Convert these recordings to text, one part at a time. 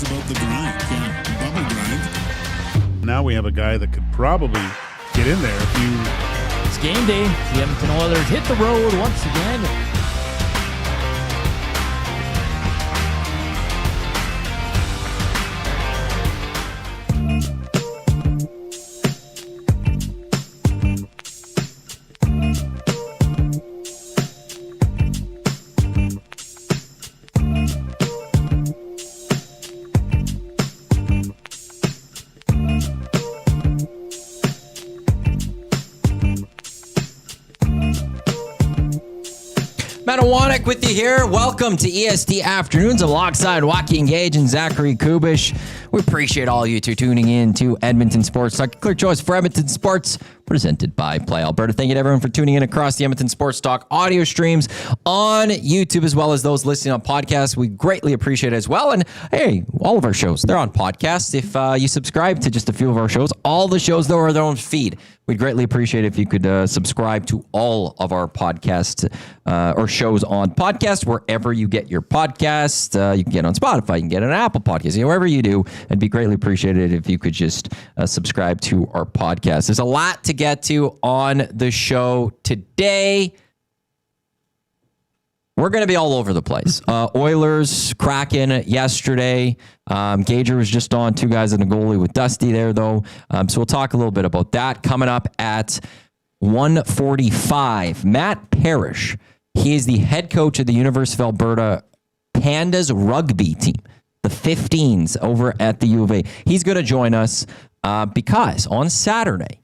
was about the grind. Yeah, bubble grind. Now we have a guy that could probably get in there if you... It's game day. The Edmonton Oilers hit the road once again. Matt and Joaq with you here. Welcome to EST Afternoons alongside Joaquin Gage and Zachary Kubish. We appreciate all you two tuning in to Edmonton Sports Talk. Clear choice for Edmonton Sports, presented by Play Alberta. Thank you to everyone for tuning in across the Edmonton Sports Talk audio streams on YouTube, as well as those listening on podcasts. We greatly appreciate it as well. And hey, all of our shows, they're on podcasts. If you subscribe to just a few of our shows, all the shows, though, are their own feed. We'd greatly appreciate it if you could subscribe to all of our podcasts or shows on podcast, wherever you get your podcasts. You can get on Spotify, you can get on Apple Podcasts, wherever you do. It'd be greatly appreciated if you could just subscribe to our podcast. There's a lot to get to on the show today. We're going to be all over the place. Oilers, Kraken yesterday. Gager was just on, two guys and a goalie with Dusty there, though. So we'll talk a little bit about that coming up at 1:45. Matt Parrish, he is the head coach of the University of Alberta Pandas rugby team, the 15s over at the U of A. He's going to join us because on Saturday,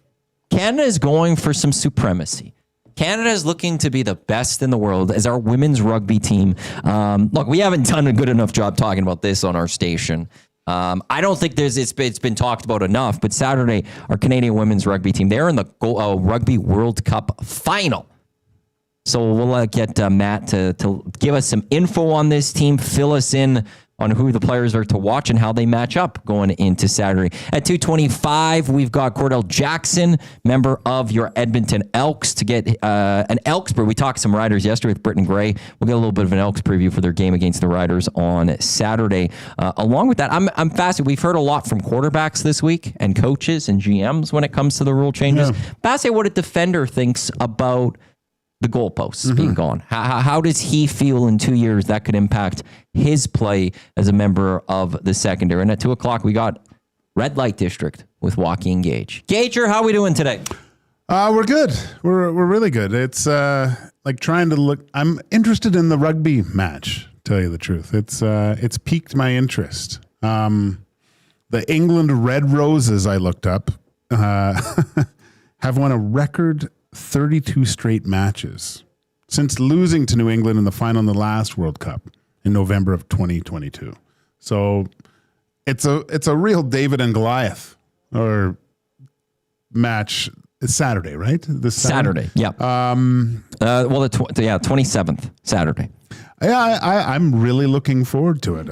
Canada is going for some supremacy. Canada is looking to be the best in the world as our women's rugby team. Look, we haven't done a good enough job talking about this on our station. I don't think it's been talked about enough, but Saturday, our Canadian women's rugby team, they're in the Rugby World Cup final. So we'll get Matt to give us some info on this team, fill us in on who the players are to watch and how they match up going into Saturday. At 2:25, we've got Kordell Jackson, member of your Edmonton Elks, to get an Elks preview. We talked some Riders yesterday with Britton Gray. We'll get a little bit of an Elks preview for their game against the Riders on Saturday. Along with that, I'm fascinated. We've heard a lot from quarterbacks this week and coaches and GMs when it comes to the rule changes. Yeah. Fascinated what a defender thinks about the goalposts being gone. How does he feel in 2 years that could impact his play as a member of the secondary? And at 2 o'clock, we got Red Light District with Joaquin Gage. Gager, how are we doing today? We're good. We're really good. It's like trying to look. I'm interested in the rugby match, to tell you the truth. It's piqued my interest. The England Red Roses, I looked up, have won a record 32 straight matches since losing to New England in the final in the last World Cup in November of 2022. So it's a real David and Goliath or match. It's Saturday, right? This Saturday. Yeah. 27th Saturday. Yeah, I'm really looking forward to it.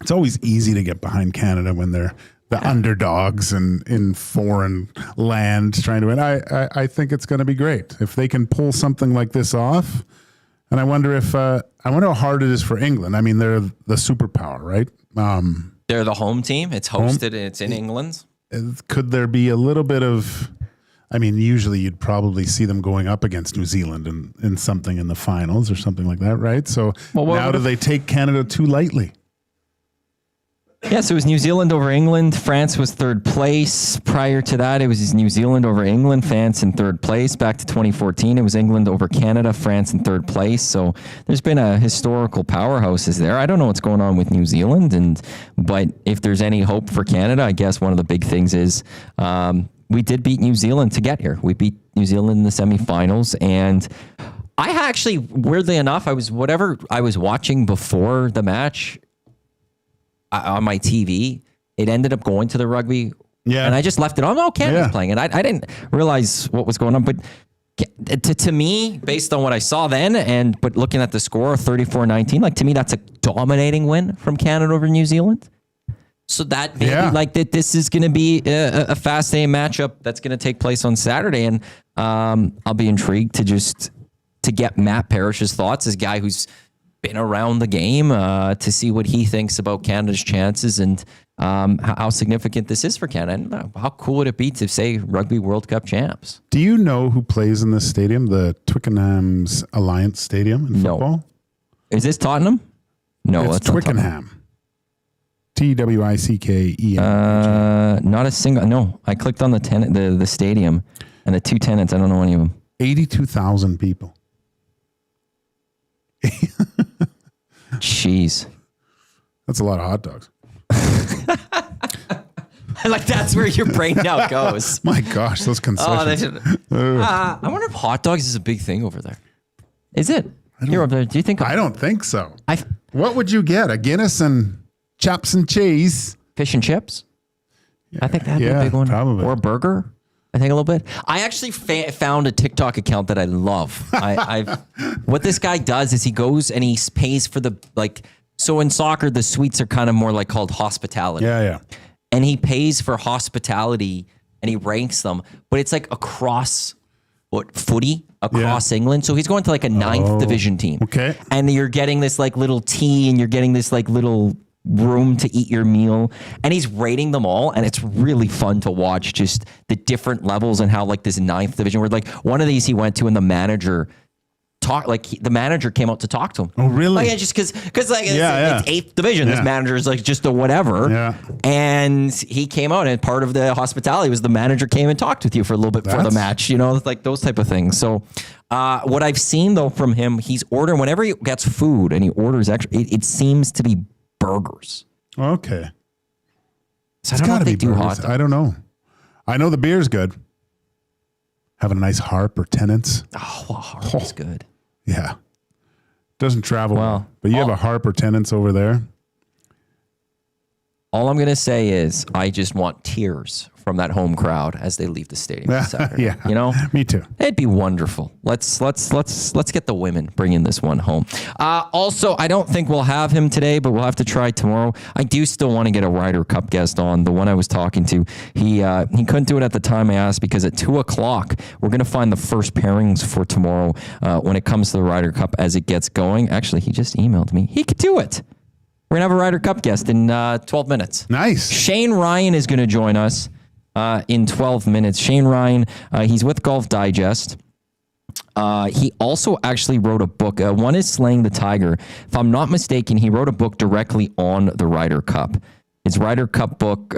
It's always easy to get behind Canada when they're the underdogs and in foreign land trying to win. I think it's going to be great if they can pull something like this off. And I wonder how hard it is for England. I mean, they're the superpower, right? They're the home team. It's hosted and it's in England. Could there be a little bit of? I mean, usually you'd probably see them going up against New Zealand in something in the finals or something like that, right? So now do they take Canada too lightly? Yes, it was New Zealand over England. France was third place. Prior to that, it was New Zealand over England, France in third place. Back to 2014, it was England over Canada, France in third place. So there's been a historical powerhouses there. I don't know what's going on with New Zealand, but if there's any hope for Canada, I guess one of the big things is we did beat New Zealand to get here. We beat New Zealand in the semifinals, and I actually, weirdly enough, I was watching before the match on my TV, it ended up going to the rugby. Yeah. And I just left it on. Oh, Canada's playing. And I didn't realize what was going on. But to me, based on what I saw then, but looking at the score, 34-19, like to me, that's a dominating win from Canada over New Zealand. So that maybe this is going to be a fascinating matchup that's going to take place on Saturday. And I'll be intrigued to get Matt Parrish's thoughts as a guy who's been around the game to see what he thinks about Canada's chances and how significant this is for Canada. And how cool would it be to say Rugby World Cup champs? Do you know who plays in this stadium, the Twickenham's Alliance Stadium in football? No. Is this Tottenham? No, it's that's not Tottenham. Twickenham. Twickenham. Not a single. No, I clicked on the stadium and the two tenants. I don't know any of them. 82,000 people. Jeez, that's a lot of hot dogs. Like that's where your brain now goes. My gosh, those concessions. I wonder if hot dogs is a big thing over there. Is it? You're up there. Do you think? I don't think so. What would you get? A Guinness and chops and cheese? Fish and chips? Yeah, I think that'd be a big one. Probably. Or a burger. I think a little bit. I actually found a TikTok account that I love. What this guy does is he goes and he pays for the, like, so in soccer, the suites are kind of more like called hospitality. Yeah. And he pays for hospitality and he ranks them, but it's like across footy across England. So he's going to like a 9th division team. Okay. And you're getting this like little tea and you're getting this like little room to eat your meal, and he's rating them all, and it's really fun to watch just the different levels and how like this 9th division where like one of these he went to and the manager the manager came out to talk to him. Oh really? Like, just because like it's 8th division, this manager is like just a whatever, and he came out, and part of the hospitality was the manager came and talked with you for a little bit before the match, like those type of things. So what I've seen though from him, he's ordering whenever he gets food and he orders extra, it seems to be burgers. Okay. So I don't know if they do hot dogs. I don't know. I know the beer's good. Having a nice harp or tenants. Oh, well, harp is good. Yeah. Doesn't travel well. But you have a harp or tenants over there. All I'm going to say is I just want tears from that home crowd as they leave the stadium this Saturday. Yeah. Me too. It'd be wonderful. Let's get the women bringing this one home. Also, I don't think we'll have him today, but we'll have to try tomorrow. I do still want to get a Ryder Cup guest on. The one I was talking to, he couldn't do it at the time I asked because at 2:00 we're going to find the first pairings for tomorrow when it comes to the Ryder Cup as it gets going. Actually, he just emailed me. He could do it. We're going to have a Ryder Cup guest in 12 minutes. Nice. Shane Ryan is going to join us in 12 minutes. Shane Ryan, he's with Golf Digest. He also actually wrote a book. One is Slaying the Tiger. If I'm not mistaken, he wrote a book directly on the Ryder Cup. His Ryder Cup book,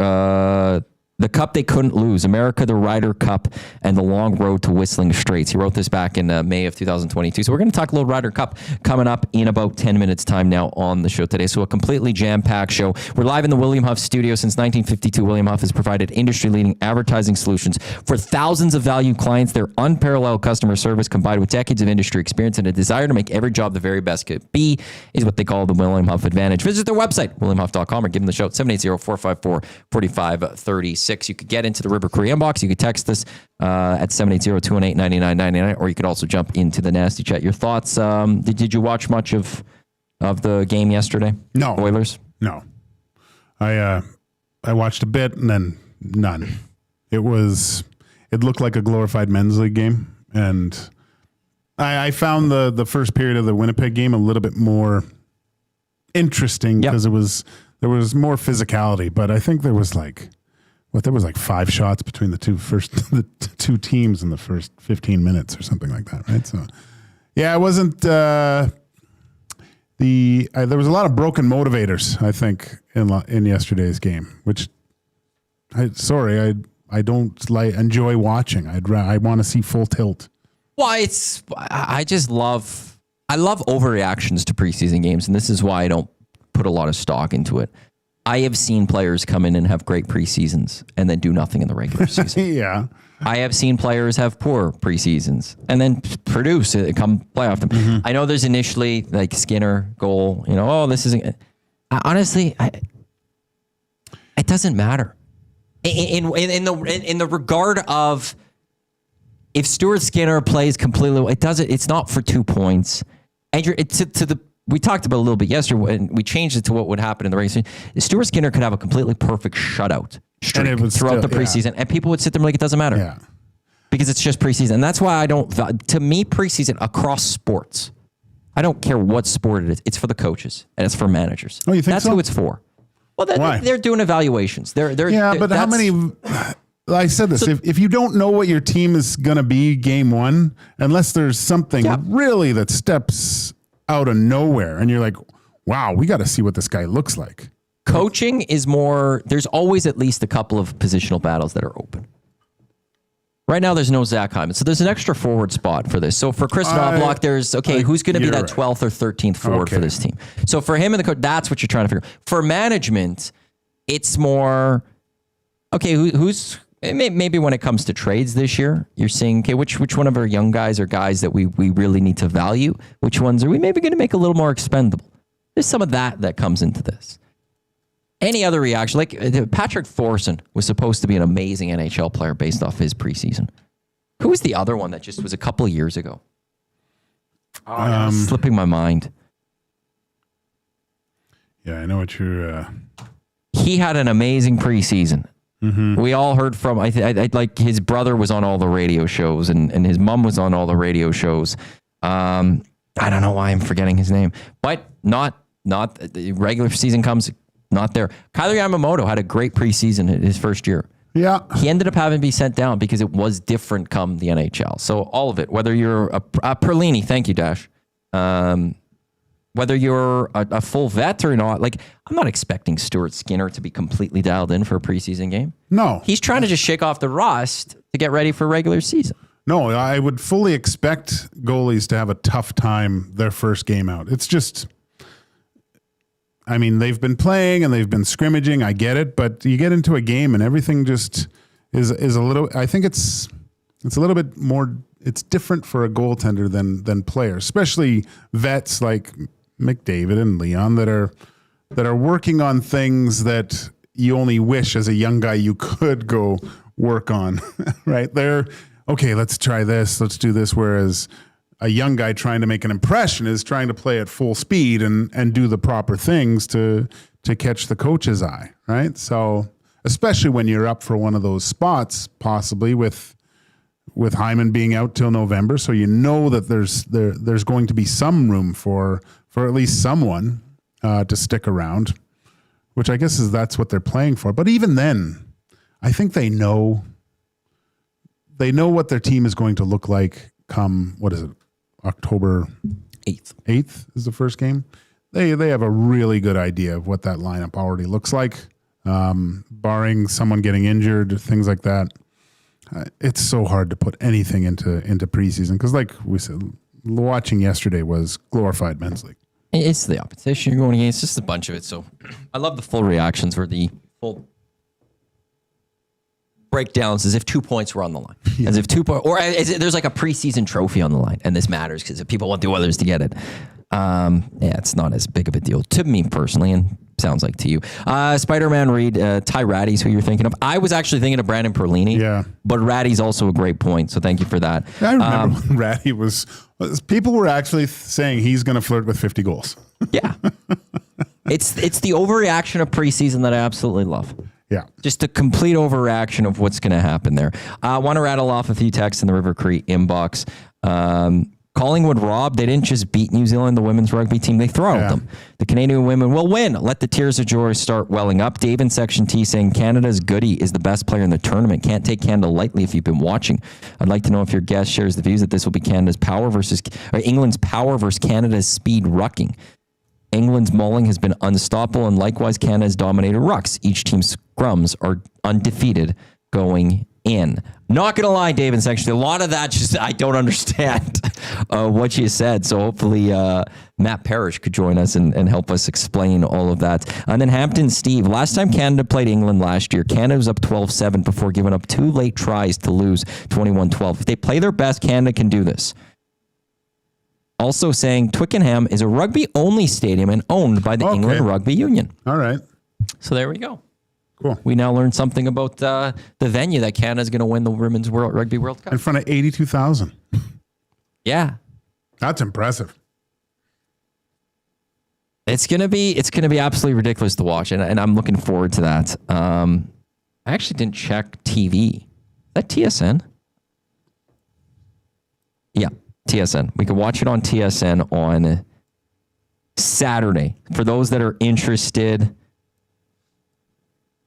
The Cup They Couldn't Lose, America, the Ryder Cup, and the Long Road to Whistling Straits. He wrote this back in May of 2022. So we're going to talk a little Ryder Cup coming up in about 10 minutes time now on the show today. So a completely jam-packed show. We're live in the William Huff studio. Since 1952, William Huff has provided industry-leading advertising solutions for thousands of valued clients. Their unparalleled customer service combined with decades of industry experience and a desire to make every job the very best could be is what they call the William Huff Advantage. Visit their website, williamhuff.com, or give them the shout, 780-454-4536. You could get into the River Cree inbox. You could text us at 780-218-9999, or you could also jump into the Nasty Chat. Your thoughts? Did you watch much of the game yesterday? No. Oilers? No. I watched a bit and then none. It looked like a glorified men's league game, and I found the first period of the Winnipeg game a little bit more interesting because there was more physicality, but I think there was like 5 shots between the two teams in the first 15 minutes or something like that, right? So, yeah, it wasn't there was a lot of broken motivators, I think, in yesterday's game, which I don't enjoy watching. I want to see full tilt. Well, I love overreactions to preseason games, and this is why I don't put a lot of stock into it. I have seen players come in and have great preseasons and then do nothing in the regular season. Yeah. I have seen players have poor preseasons and then produce it come playoff time. Mm-hmm. I know there's initially like Skinner goal, this isn't. Honestly, it doesn't matter. In the regard of if Stuart Skinner plays completely, it's not for 2 points. And we talked about it a little bit yesterday, and we changed it to what would happen in the regular season. Stuart Skinner could have a completely perfect shutout streak throughout the preseason, and people would sit there like it doesn't matter. because it's just preseason. And that's why I don't, to me, preseason across sports, I don't care what sport it is. It's for the coaches and it's for managers. Oh, you think that's so? who it's for. Well, Why? they're doing evaluations. But how many? I said this. If you don't know what your team is going to be game one, unless there's something really that steps out of nowhere, and you're like, wow, we got to see what this guy looks like. Coaching is more, there's always at least a couple of positional battles that are open. Right now, there's no Zach Hyman. So there's an extra forward spot for this. So for Chris Knobloch, there's, who's going to be that 12th or 13th forward for this team? So for him and the coach, that's what you're trying to figure out. For management, it's more, who's... Maybe when it comes to trades this year, you're seeing, which one of our young guys are guys that we really need to value? Which ones are we maybe going to make a little more expendable? There's some of that comes into this. Any other reaction? Like Patrick Thorson was supposed to be an amazing NHL player based off his preseason. Who was the other one that just was a couple of years ago? Slipping my mind. Yeah, I know what you're... He had an amazing preseason. Mm-hmm. We all heard from, I like his brother was on all the radio shows and his mom was on all the radio shows. I don't know why I'm forgetting his name, but not the regular season comes, not there. Kyler Yamamoto had a great preseason in his first year. Yeah. He ended up having to be sent down because it was different come the NHL. So all of it, whether you're a Perlini, thank you, Dash. Whether you're a full vet or not, I'm not expecting Stuart Skinner to be completely dialed in for a preseason game. No. He's trying to just shake off the rust to get ready for regular season. No, I would fully expect goalies to have a tough time their first game out. It's just, they've been playing and they've been scrimmaging. I get it, but you get into a game and everything just is a little, I think it's a little bit more, it's different for a goaltender than players, especially vets like McDavid and Leon that are working on things that you only wish as a young guy you could go work on, right? They're, okay, let's try this, let's do this. Whereas a young guy trying to make an impression is trying to play at full speed and do the proper things to catch the coach's eye, right? So especially when you're up for one of those spots, possibly with Hyman being out till November, so you know that there's going to be some room for at least someone to stick around, which I guess that's what they're playing for. But even then, I think they know what their team is going to look like come, what is it, October 8th? 8th is the first game. They have a really good idea of what that lineup already looks like, barring someone getting injured, things like that. It's so hard to put anything into preseason because, like we said, watching yesterday was glorified men's league. It's the opposition you're going against. It's just a bunch of it. So I love the full reactions or the full breakdowns as if 2 points were on the line. Yeah. As if 2 points, or as if there's like a preseason trophy on the line, and this matters because if people want the Oilers to get it. It's not as big of a deal to me personally, and sounds like to you. Spider-Man Reed, Ty Ratty's who you're thinking of. I was actually thinking of Brandon Perlini. Yeah. But Ratty's also a great point, so thank you for that. I remember when Ratty was... People were actually saying he's going to flirt with 50 goals. Yeah. It's the overreaction of preseason that I absolutely love. Yeah. Just a complete overreaction of what's going to happen there. I want to rattle off a few texts in the River Cree inbox. Collingwood Rob, they didn't just beat New Zealand, the women's rugby team, they throttled them. The Canadian women will win. Let the tears of joy start welling up. Dave in Section T saying Canada's Goody is the best player in the tournament. Can't take Canada lightly if you've been watching. I'd like to know if your guest shares the views that this will be England's power versus Canada's speed rucking. England's mauling has been unstoppable, and likewise Canada's dominated rucks. Each team's scrums are undefeated going in. Not going to lie, Dave and Section, a lot of that just, I don't understand what you said. So hopefully Matt Parrish could join us and help us explain all of that. And then Hampton Steve, last time Canada played England last year, Canada was up 12-7 before giving up 2 late tries to lose 21-12. If they play their best, Canada can do this. Also saying Twickenham is a rugby-only stadium and owned by the England Rugby Union. All right. So there we go. Cool. We now learned something about the venue that Canada's going to win the Women's Rugby World Cup. In front of 82,000. Yeah. That's impressive. It's gonna be absolutely ridiculous to watch, and I'm looking forward to that. I actually didn't check TV. Is that TSN? Yeah. TSN. We could watch it on TSN on Saturday. For those that are interested,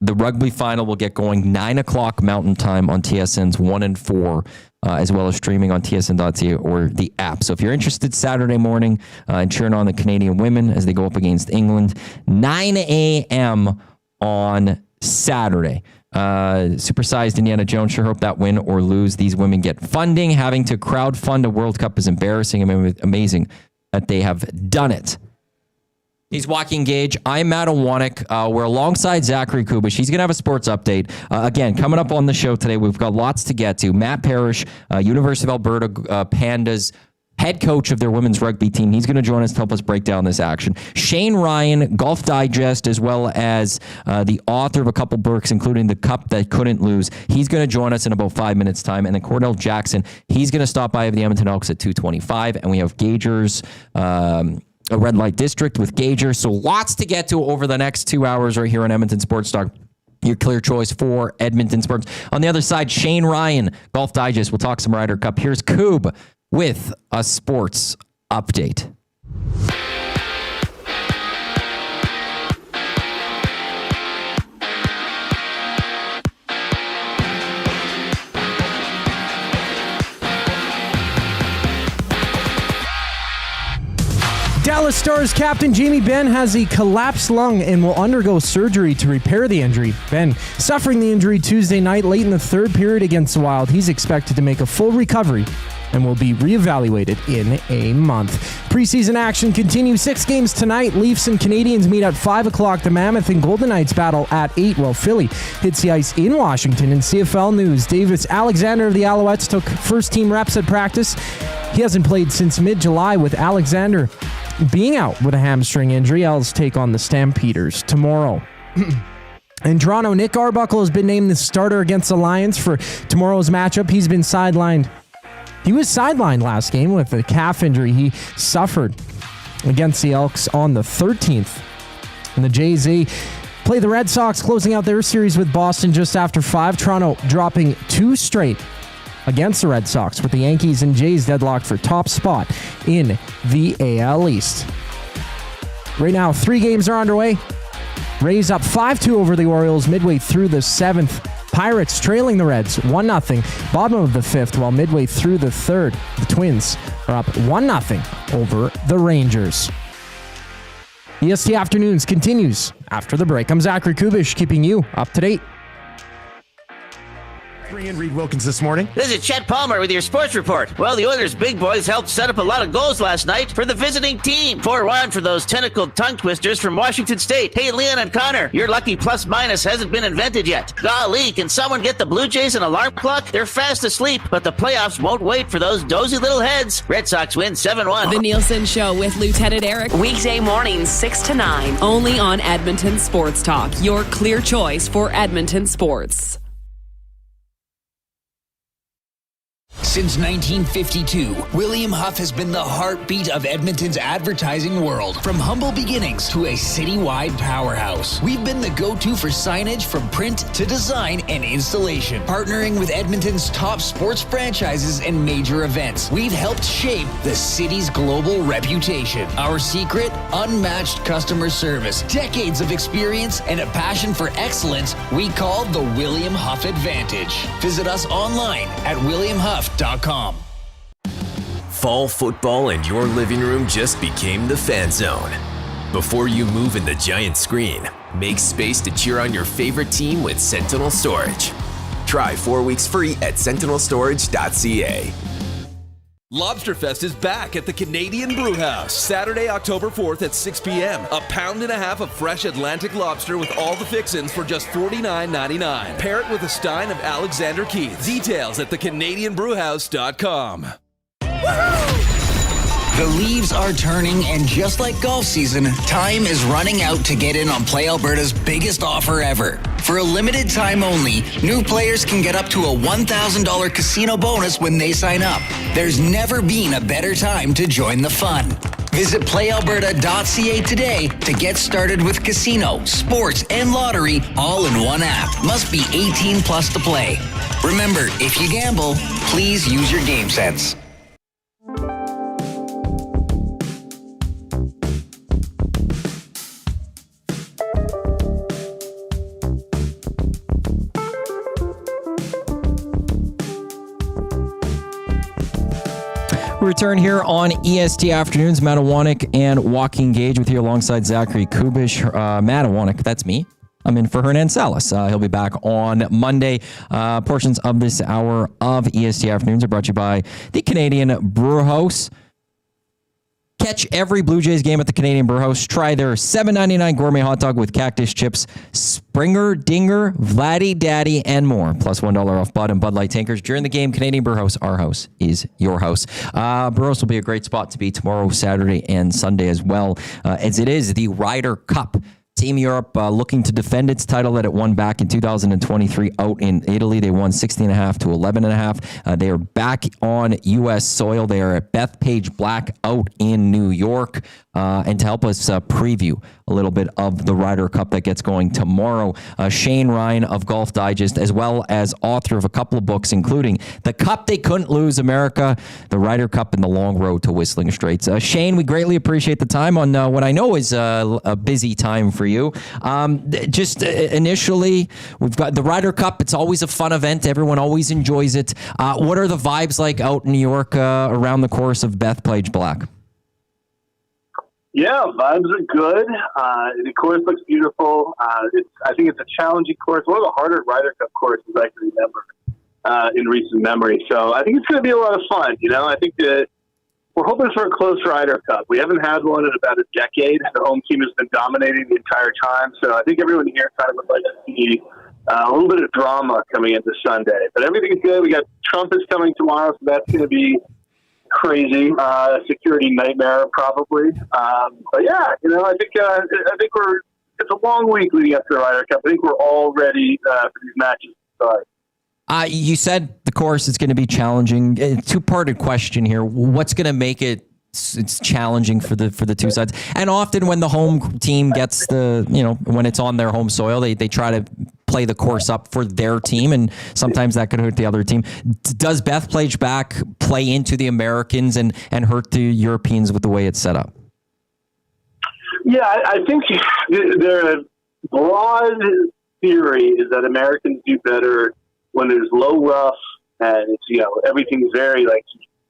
the rugby final will get going 9 o'clock Mountain Time on TSN's 1 and 4, as well as streaming on tsn.ca or the app. So if you're interested Saturday morning and cheering on the Canadian women as they go up against England, 9 a.m. on Saturday. Supersized Indiana Jones, sure hope that win or lose, these women get funding. Having to crowdfund a World Cup is embarrassing. I mean, amazing that they have done it. He's Joaquin Gage. I'm Matt and Joaq. We're alongside Zachary Kubish. He's going to have a sports update. Again, coming up on the show today, we've got lots to get to. Matt Parrish, University of Alberta Pandas head coach of their women's rugby team. He's going to join us to help us break down this action. Shane Ryan, Golf Digest, as well as the author of a couple books, including The Cup That Couldn't Lose. He's going to join us in about 5 minutes' time. And then Kordell Jackson, he's going to stop by the Edmonton Elks at 2:25. And we have Gagers, a red light district with Gager. So lots to get to over the next 2 hours right here on Edmonton Sports Talk. Your clear choice for Edmonton sports. On the other side, Shane Ryan, Golf Digest. We'll talk some Ryder Cup. Here's Koob with a sports update. Dallas Stars captain Jamie Benn has a collapsed lung and will undergo surgery to repair the injury. Benn suffering the injury Tuesday night late in the third period against the Wild. He's expected to make a full recovery and will be reevaluated in a month. Preseason action continues. 6 games tonight. Leafs and Canadians meet at 5 o'clock. The Mammoth and Golden Knights battle at 8, while Philly hits the ice in Washington. In CFL news, Davis Alexander of the Alouettes took first-team reps at practice. He hasn't played since mid-July, with Alexander being out with a hamstring injury. Elks take on the Stampeders tomorrow. In Toronto, Nick Arbuckle has been named the starter against the Lions for tomorrow's matchup. He was sidelined last game with a calf injury he suffered against the Elks on the 13th. And the Jays play the Red Sox, closing out their series with Boston just after 5. Toronto dropping 2 straight against the Red Sox, with the Yankees and Jays deadlocked for top spot in the AL East. Right now, 3 games are underway. Rays up 5-2 over the Orioles midway through the 7th. Pirates trailing the Reds 1-0, bottom of the 5th, while midway through the 3rd, the Twins are up 1-0 over the Rangers. EST Afternoons continues after the break. I'm Zachary Kubish, keeping you up to date. And Reed Wilkins this morning. This is Chet Palmer with your sports report. Well, the Oilers' big boys helped set up a lot of goals last night for the visiting team. 4-1 for those tentacled tongue twisters from Washington State. Hey, Leon and Connor, your lucky plus-minus hasn't been invented yet. Golly, can someone get the Blue Jays an alarm clock? They're fast asleep, but the playoffs won't wait for those dozy little heads. Red Sox win 7-1. The Nielsen Show with Lieutenant Eric. Weekday mornings 6 to 9. Only on Edmonton Sports Talk. Your clear choice for Edmonton sports. Since 1952, William Huff has been the heartbeat of Edmonton's advertising world. From humble beginnings to a citywide powerhouse, we've been the go-to for signage from print to design and installation. Partnering with Edmonton's top sports franchises and major events, we've helped shape the city's global reputation. Our secret? Unmatched customer service, decades of experience, and a passion for excellence we call the William Huff Advantage. Visit us online at williamhuff.com. Fall football in your living room just became the fan zone. Before you move in the giant screen, make space to cheer on your favorite team with Sentinel Storage. Try 4 weeks free at sentinelstorage.ca. Lobsterfest is back at the Canadian Brewhouse, Saturday, October 4th at 6 p.m. A pound and a half of fresh Atlantic lobster with all the fixins for just $49.99. Pair it with a stein of Alexander Keith's. Details at thecanadianbrewhouse.com. The leaves are turning, and just like golf season, time is running out to get in on Play Alberta's biggest offer ever. For a limited time only, new players can get up to a $1,000 casino bonus when they sign up. There's never been a better time to join the fun. Visit playalberta.ca today to get started with casino, sports, and lottery all in one app. Must be 18 plus to play. Remember, if you gamble, please use your game sense. We return here on EST Afternoons. Matt and Joaq and Joaquin Gage with you alongside Zachary Kubish. Matt and Joaq, that's me. I'm in for Hernan Salas. He'll be back on Monday. Portions of this hour of EST Afternoons are brought to you by the Canadian Brewhouse. Catch every Blue Jays game at the Canadian Brewhouse. Try their $7.99 gourmet hot dog with cactus chips, Springer, Dinger, Vladdy, Daddy, and more. Plus $1 off Bud and Bud Light tankers. During the game, Canadian Brewhouse, our house is your house. Brewhouse will be a great spot to be tomorrow, Saturday, and Sunday as well, as it is the Ryder Cup. Team Europe looking to defend its title that it won back in 2023 out in Italy. They won 16.5 to 11.5. They are back on U.S. soil. They are at Bethpage Black out in New York. And to help us preview a little bit of the Ryder Cup that gets going tomorrow, Shane Ryan of Golf Digest, as well as author of a couple of books, including The Cup They Couldn't Lose, America, the Ryder Cup, and the Long Road to Whistling Straits. Shane, we greatly appreciate the time on what I know is a busy time for you. Initially, we've got the Ryder Cup. It's always a fun event. Everyone always enjoys it. What are the vibes like out in New York around the course of Bethpage Black? Yeah, vibes are good. The course looks beautiful. I think it's a challenging course, one of the harder Ryder Cup courses I can remember in recent memory. So I think it's going to be a lot of fun. I think that we're hoping for a close Ryder Cup. We haven't had one in about a decade. The home team has been dominating the entire time. So I think everyone here kind of would like to see a little bit of drama coming into Sunday. But everything's good. We got Trumpets coming tomorrow, so that's going to be crazy, security nightmare probably. But yeah, I think it's a long week leading up to the Ryder Cup. I think we're all ready for these matches to start. You said the course is going to be challenging. Two-parted question here. What's going to make it's challenging for the two sides? And often when the home team gets when it's on their home soil, they try to play the course up for their team, and sometimes that could hurt the other team. Does Bethpage Black play into the Americans and hurt the Europeans with the way it's set up? Yeah, I think the broad theory is that Americans do better when there's low rough and it's, everything's very like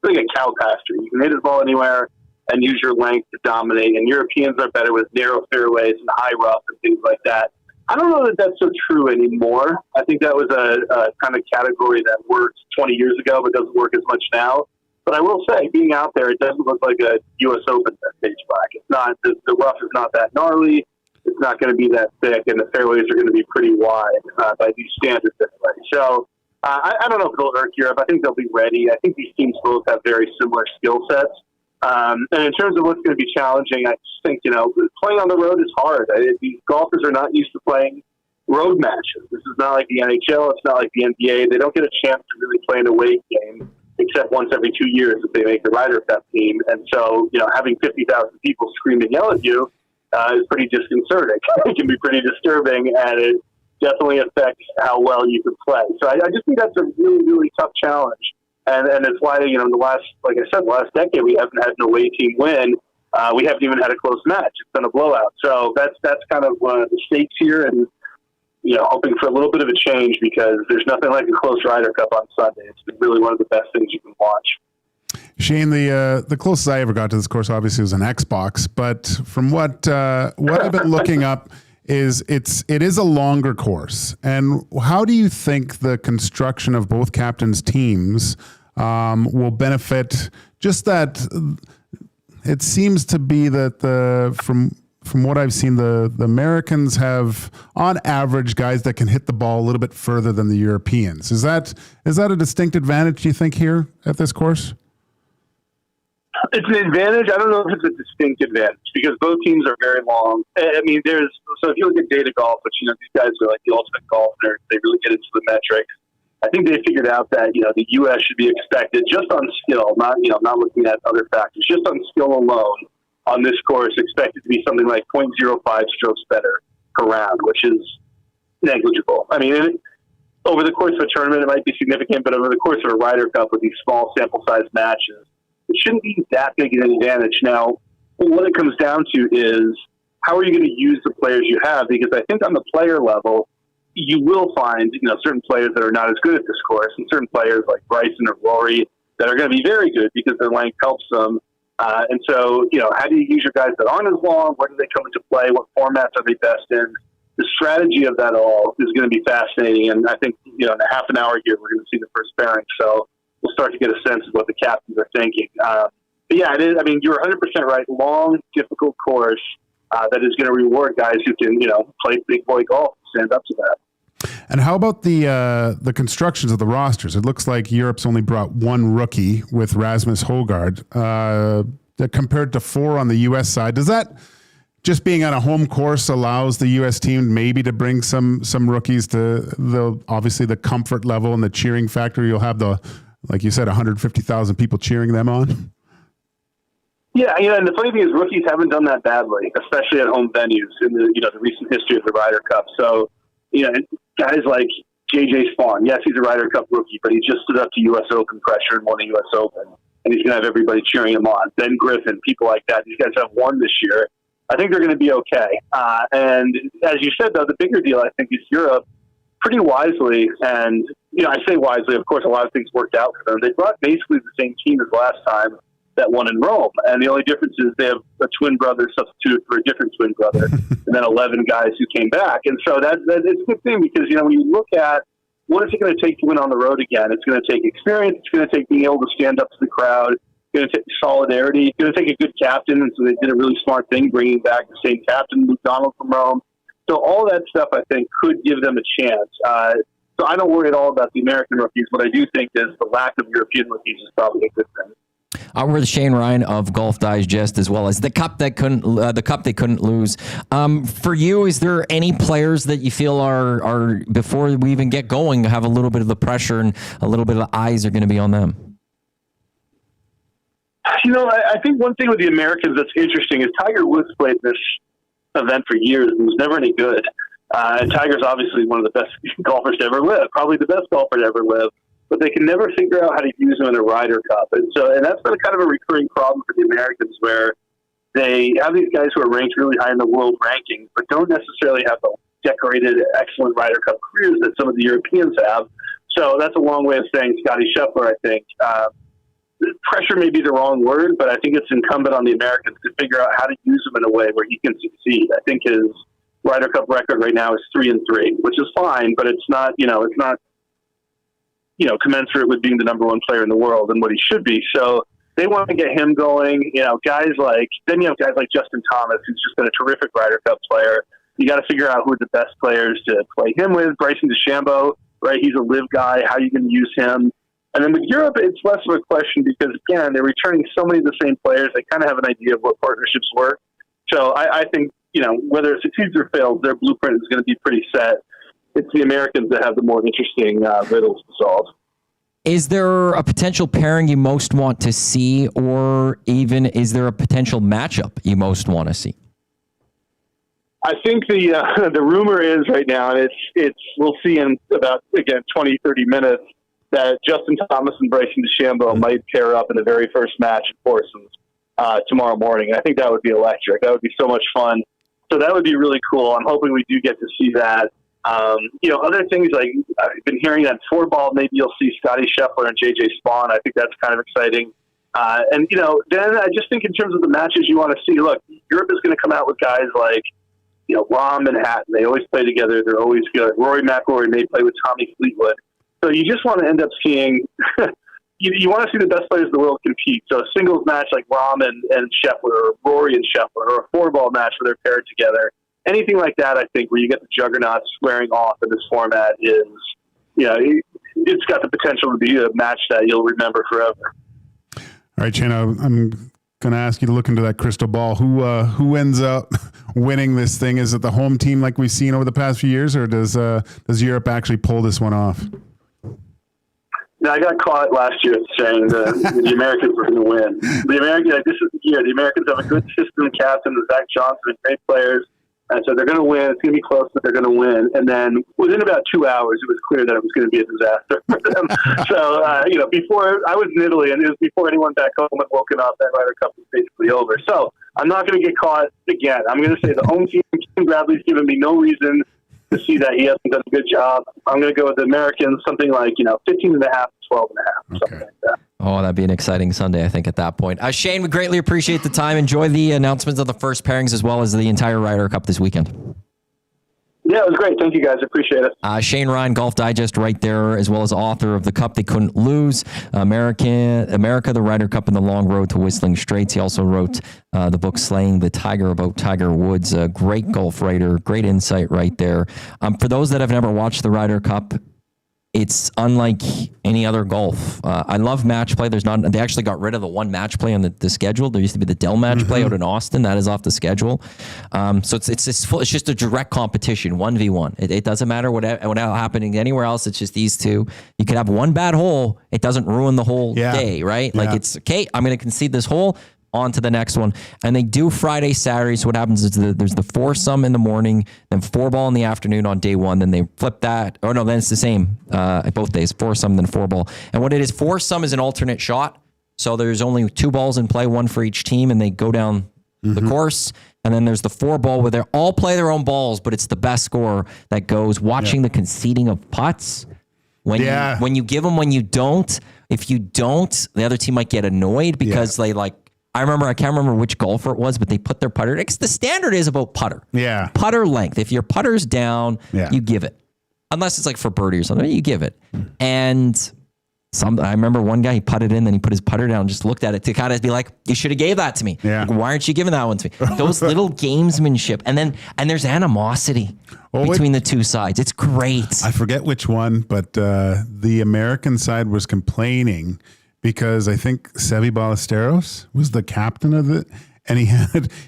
a cow pasture. You can hit the ball anywhere and use your length to dominate. And Europeans are better with narrow fairways and high rough and things like that. I don't know that that's so true anymore. I think that was a kind of category that worked 20 years ago, but doesn't work as much now. But I will say, being out there, it doesn't look like a U.S. Open stage black. It's not, the rough is not that gnarly. It's not going to be that thick, and the fairways are going to be pretty wide by these standards anyway. So I don't know if it'll hurt Europe. I think they'll be ready. I think these teams both have very similar skill sets. And in terms of what's going to be challenging, I just think, playing on the road is hard. These golfers are not used to playing road matches. This is not like the NHL. It's not like the NBA. They don't get a chance to really play an away game except once every 2 years if they make the Ryder Cup team. And so, having 50,000 people scream and yell at you is pretty disconcerting. It can be pretty disturbing, and it definitely affects how well you can play. So I just think that's a really, really tough challenge. And it's why, the last decade, we haven't had an away team win. We haven't even had a close match. It's been a blowout. So that's kind of one of the stakes here, and, hoping for a little bit of a change because there's nothing like a close Ryder Cup on Sunday. It's been really one of the best things you can watch. Shane, the closest I ever got to this course obviously was an Xbox, but from what I've been looking up is it is a longer course. And how do you think the construction of both captains' teams will benefit? Just that it seems to be that from what I've seen, the Americans have, on average, guys that can hit the ball a little bit further than the Europeans. Is that a distinct advantage, do you think, here at this course? It's an advantage. I don't know if it's a distinct advantage because both teams are very long. I mean, so if you look at data golf, which, these guys are like the ultimate golf nerds, they really get into the metrics. I think they figured out that, the U.S. should be expected just on skill, not looking at other factors, just on skill alone on this course, expected to be something like 0.05 strokes better per round, which is negligible. I mean, over the course of a tournament, it might be significant, but over the course of a Ryder Cup with these small sample size matches, it shouldn't be that big an advantage. Now, what it comes down to is how are you going to use the players you have? Because I think on the player level, you will find, certain players that are not as good at this course, and certain players like Bryson or Rory that are going to be very good because their length helps them. And so, how do you use your guys that aren't as long? Where do they come into play? What formats are they best in? The strategy of that all is going to be fascinating. And I think, in a half an hour here, we're going to see the first pairing. So we'll start to get a sense of what the captains are thinking. But yeah, it is. I mean, you're 100% right. Long, difficult course that is going to reward guys who can, play big boy golf, stand up to that. And how about the constructions of the rosters? It looks like Europe's only brought one rookie with Rasmus Højgaard, compared to 4 on the U.S. side. Does that, just being on a home course, allows the U.S. team maybe to bring some rookies to obviously the comfort level and the cheering factor? You'll have like you said, 150,000 people cheering them on. Yeah, and the funny thing is rookies haven't done that badly, especially at home venues in the recent history of the Ryder Cup. So, guys like J.J. Spawn, yes, he's a Ryder Cup rookie, but he just stood up to U.S. Open pressure and won a U.S. Open, and he's going to have everybody cheering him on. Ben Griffin, people like that. These guys have won this year. I think they're going to be okay. And as you said, though, the bigger deal, I think, is Europe pretty wisely, and, I say wisely, of course, a lot of things worked out for them. They brought basically the same team as last time that won in Rome. And the only difference is they have a twin brother substituted for a different twin brother, and then 11 guys who came back. And so that it's a good thing because, when you look at what is it going to take to win on the road again, it's going to take experience. It's going to take being able to stand up to the crowd. It's going to take solidarity. It's going to take a good captain. And so they did a really smart thing, bringing back the same captain, Luke Donald from Rome. So all that stuff, I think, could give them a chance. So I don't worry at all about the American rookies. What I do think is the lack of European rookies is probably a good thing. We're the Shane Ryan of Golf Digest, as well as the cup they couldn't lose. For you, is there any players that you feel are before we even get going have a little bit of the pressure and a little bit of the eyes are going to be on them? I think one thing with the Americans that's interesting is Tiger Woods played this event for years and was never any good. And Tiger's obviously one of the best golfers to ever live, probably the best golfer to ever live. But they can never figure out how to use him in a Ryder Cup. And that's been kind of a recurring problem for the Americans, where they have these guys who are ranked really high in the world rankings, but don't necessarily have the decorated, excellent Ryder Cup careers that some of the Europeans have. So that's a long way of saying Scotty Scheffler, I think. Pressure may be the wrong word, but I think it's incumbent on the Americans to figure out how to use him in a way where he can succeed. I think his Ryder Cup record right now is 3-3, which is fine, but it's not, it's not, commensurate with being the number one player in the world and what he should be. So they want to get him going. Guys like Justin Thomas, who's just been a terrific Ryder Cup player. You got to figure out who are the best players to play him with. Bryson DeChambeau, right? He's a live guy. How are you going to use him? And then with Europe, it's less of a question because, again, they're returning so many of the same players. They kind of have an idea of what partnerships work. So I think, whether it succeeds or fails, their blueprint is going to be pretty set. It's the Americans that have the more interesting riddles to solve. Is there a potential pairing you most want to see, or even is there a potential matchup you most want to see? I think the rumor is right now, and it's we'll see in about, again, 20, 30 minutes, that Justin Thomas and Bryson DeChambeau might pair up in the very first match at Foursomes tomorrow morning. And I think that would be electric. That would be so much fun. So that would be really cool. I'm hoping we do get to see that. Other things like I've been hearing that 4-ball, maybe you'll see Scotty Scheffler and J.J. Spawn. I think that's kind of exciting. Then I just think in terms of the matches you want to see, look, Europe is going to come out with guys like, Rahm and Hatton. They always play together. They're always good. Rory McIlroy may play with Tommy Fleetwood. So you just want to end up seeing you want to see the best players in the world compete. So a singles match like Rahm and Scheffler, or Rory and Scheffler, or a 4-ball match where they're paired together. Anything like that, I think, where you get the juggernauts squaring off in this format is, it's got the potential to be a match that you'll remember forever. All right, Shane, I'm going to ask you to look into that crystal ball. Who ends up winning this thing? Is it the home team like we've seen over the past few years, or does Europe actually pull this one off? No, I got caught last year saying the Americans were going to win. This is the year. The Americans have a good system captain, Zach Johnson, and great players. And so they're going to win. It's going to be close, but they're going to win. And then within about 2 hours, it was clear that it was going to be a disaster for them. So, before I was in Italy, and it was before anyone back home had woken up, that Ryder Cup was basically over. So I'm not going to get caught again. I'm going to say the home team, Kim Bradley's given me no reason to see that he hasn't done a good job. I'm going to go with the Americans, something like, 15.5, 12.5, something like that. Oh, that'd be an exciting Sunday, I think, at that point. Shane, we greatly appreciate the time. Enjoy the announcements of the first pairings as well as the entire Ryder Cup this weekend. Yeah, it was great. Thank you, guys. I appreciate it. Shane Ryan, Golf Digest right there, as well as author of The Cup They Couldn't Lose, America, the Ryder Cup, and the Long Road to Whistling Straits. He also wrote the book Slaying the Tiger about Tiger Woods. A great golf writer, great insight right there. For those that have never watched the Ryder Cup, it's unlike any other golf. I love match play. They actually got rid of the one match play on the schedule. There used to be the Dell match play out in Austin. That is off the schedule. So it's just a direct competition, 1v1. It doesn't matter what happening anywhere else. It's just these two. You could have one bad hole. It doesn't ruin the whole day, right? Like it's okay. I'm going to concede this hole. On to the next one. And they do Friday, Saturday. So what happens is there's the foursome in the morning, then 4-ball in the afternoon on day one. Then they flip that. Oh, no, then it's the same both days. Foursome, then 4-ball. And what it is, foursome is an alternate shot. So there's only 2 balls in play, one for each team, and they go down the course. And then there's the 4-ball where they all play their own balls, but it's the best score that goes. Watching the conceding of putts. When you give them, when you don't, if you don't, the other team might get annoyed because they I can't remember which golfer it was, but they put their putter. The standard is about putter. Yeah. Putter length. If your putter's down, you give it. Unless it's like for birdie or something, you give it. And I remember one guy, he putted in, then he put his putter down, just looked at it to kind of be like, you should have gave that to me. Yeah. Like, why aren't you giving that one to me? Those little gamesmanship. And there's animosity between the two sides. It's great. I forget which one, but the American side was complaining because I think Seve Ballesteros was the captain of it, and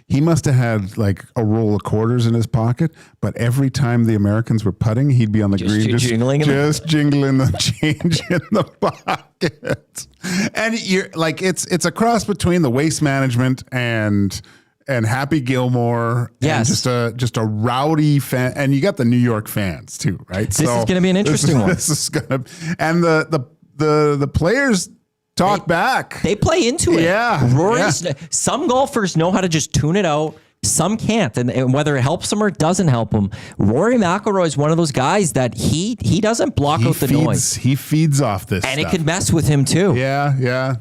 he must have had like a roll of quarters in his pocket, but every time the Americans were putting, he'd be on the green just jingling the change in the pocket. And you're like, it's a cross between the Waste Management and Happy Gilmore. Yes. And just a rowdy fan. And you got the New York fans too, right? This is going to be an interesting one. This is going to, and the players talk back. They play into it. Yeah. Some golfers know how to just tune it out. Some can't. And whether it helps them or it doesn't help them. Rory McIlroy is one of those guys that he doesn't block out the noise. He feeds off this and stuff. It could mess with him too. Yeah.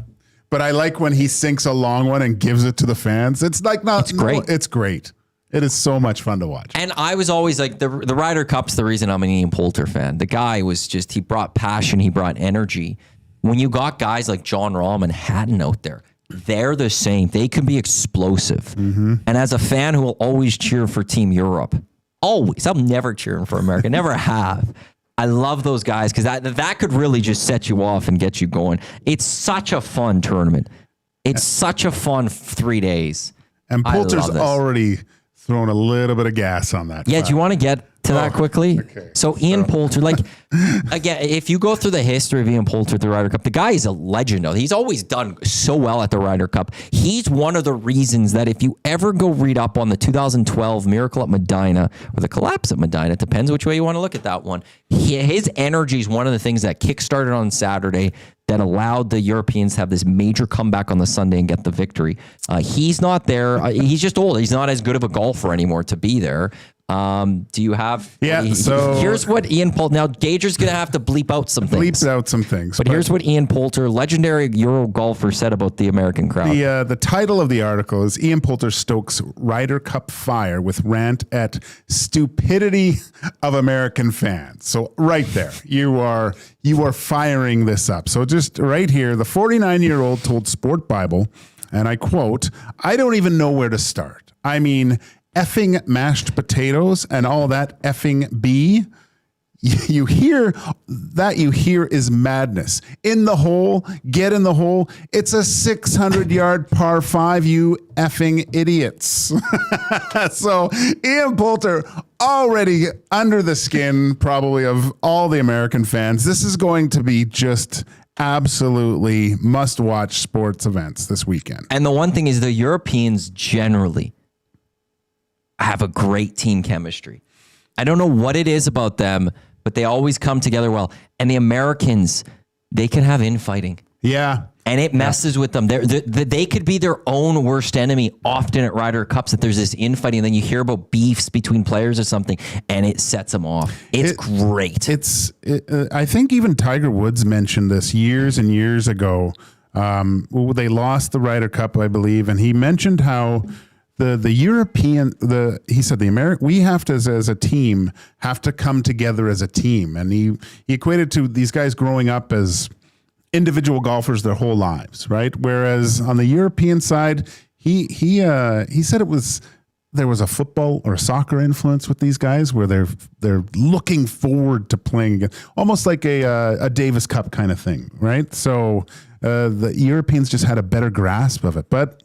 But I like when he sinks a long one and gives it to the fans. It's like it's great. It's great. It is so much fun to watch. And I was always like, the Ryder Cup's the reason I'm an Ian Poulter fan. The guy was he brought passion, he brought energy. When you got guys like John Rahm and Hatton out there, they're the same. They can be explosive. Mm-hmm. And as a fan who will always cheer for Team Europe, always, I'm never cheering for America, never have. I love those guys because that could really just set you off and get you going. It's such a fun tournament. It's such a fun 3 days. And Poulter's already thrown a little bit of gas on that. Yeah, do you want to get to that quickly? Okay. So Ian Poulter, again, if you go through the history of Ian Poulter at the Ryder Cup, the guy is a legend. He's always done so well at the Ryder Cup. He's one of the reasons that if you ever go read up on the 2012 Miracle at Medina or the collapse at Medina, it depends which way you want to look at that one. His energy is one of the things that kickstarted on Saturday that allowed the Europeans to have this major comeback on the Sunday and get the victory. He's not there. He's just old. He's not as good of a golfer anymore to be there. Do you have? Yeah. So here's what Ian Poulter. Now Gager's going to have to bleep out some things. Bleeps out some things. But here's what Ian Poulter, legendary Euro golfer, said about the American crowd. The title of the article is Ian Poulter stokes Ryder Cup fire with rant at stupidity of American fans. So right there, you are firing this up. So just right here, the 49-year-old told Sport Bible, and I quote, "I don't even know where to start. I mean, effing mashed potatoes and all that effing B. You hear is madness. In the hole, get in the hole. It's a 600-yard par 5, you effing idiots." So Ian Poulter already under the skin probably of all the American fans. This is going to be just absolutely must-watch sports events this weekend. And the one thing is the Europeans generally have a great team chemistry. I don't know what it is about them, but they always come together well. And the Americans, they can have infighting. Yeah. And it messes with them. They could be their own worst enemy often at Ryder Cups, that there's this infighting, and then you hear about beefs between players or something, and it sets them off. It's great. I think even Tiger Woods mentioned this years and years ago They lost the Ryder Cup, I believe, and he mentioned how the European, he said we have to, as a team, have to come together as a team. And he equated to these guys growing up as individual golfers their whole lives, right? Whereas on the European side, he said there was a football or soccer influence with these guys where they're looking forward to playing again, almost like a Davis Cup kind of thing, right? So the Europeans just had a better grasp of it. But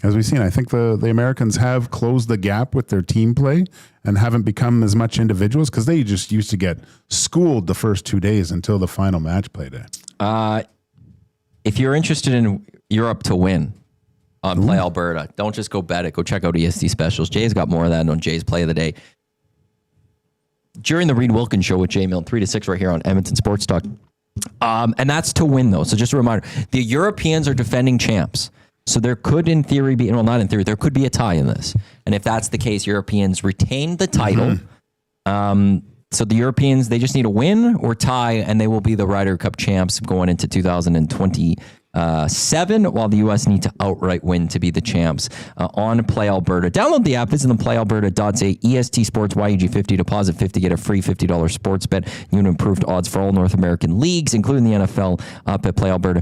as we've seen, I think the Americans have closed the gap with their team play and haven't become as much individuals because they just used to get schooled the first 2 days until the final match play day. If you're interested in Europe to win on Play Alberta, don't just go bet it. Go check out EST Specials. Jay's got more of that on Jay's Play of the Day. During the Reed Wilkins Show with Jay Milne, 3 to 6 right here on Edmonton Sports Talk. And that's to win, though. So just a reminder, the Europeans are defending champs. So there could, in theory, be, well, not in theory, there could be a tie in this. And if that's the case, Europeans retain the title. So the Europeans, they just need a win or tie, and they will be the Ryder Cup champs going into 2027, while the U.S. need to outright win to be the champs on Play Alberta. Download the app, visit them, playalberta.ca, EST Sports, YEG50, deposit 50, get a free $50 sports bet. New improved odds for all North American leagues, including the NFL, up at Play Alberta.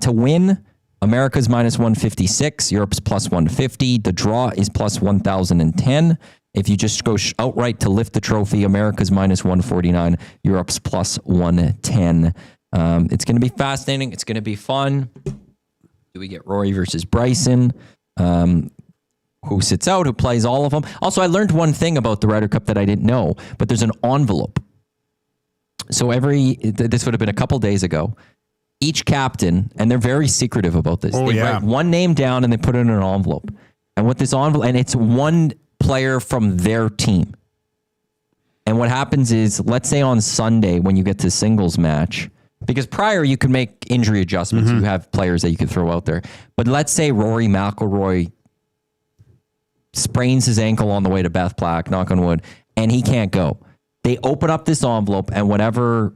To win, America's minus 156, Europe's plus 150. The draw is plus 1,010. If you just go outright to lift the trophy, America's minus 149, Europe's plus 110. It's going to be fascinating. It's going to be fun. Do we get Rory versus Bryson? Who sits out? Who plays all of them? Also, I learned one thing about the Ryder Cup that I didn't know, but there's an envelope. So this would have been a couple days ago. Each captain, and they're very secretive about this. They write one name down and they put it in an envelope. And with this envelope, and it's one player from their team. And what happens is, let's say on Sunday when you get to singles match, because prior you could make injury adjustments. You have players that you could throw out there. But let's say Rory McIlroy sprains his ankle on the way to Beth Plaque, knock on wood, and he can't go. They open up this envelope, and whatever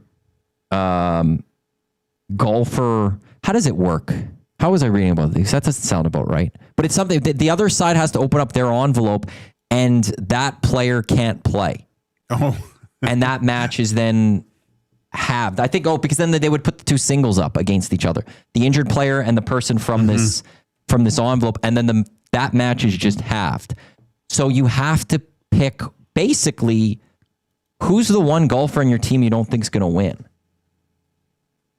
golfer, how does it work? How was I reading about this? That doesn't sound about right. But it's something that the other side has to open up their envelope, and that player can't play. Oh. And that match is then halved. I think, because then they would put the two singles up against each other. The injured player and the person from this envelope, and then that match is just halved. So you have to pick basically who's the one golfer in your team you don't think is going to win,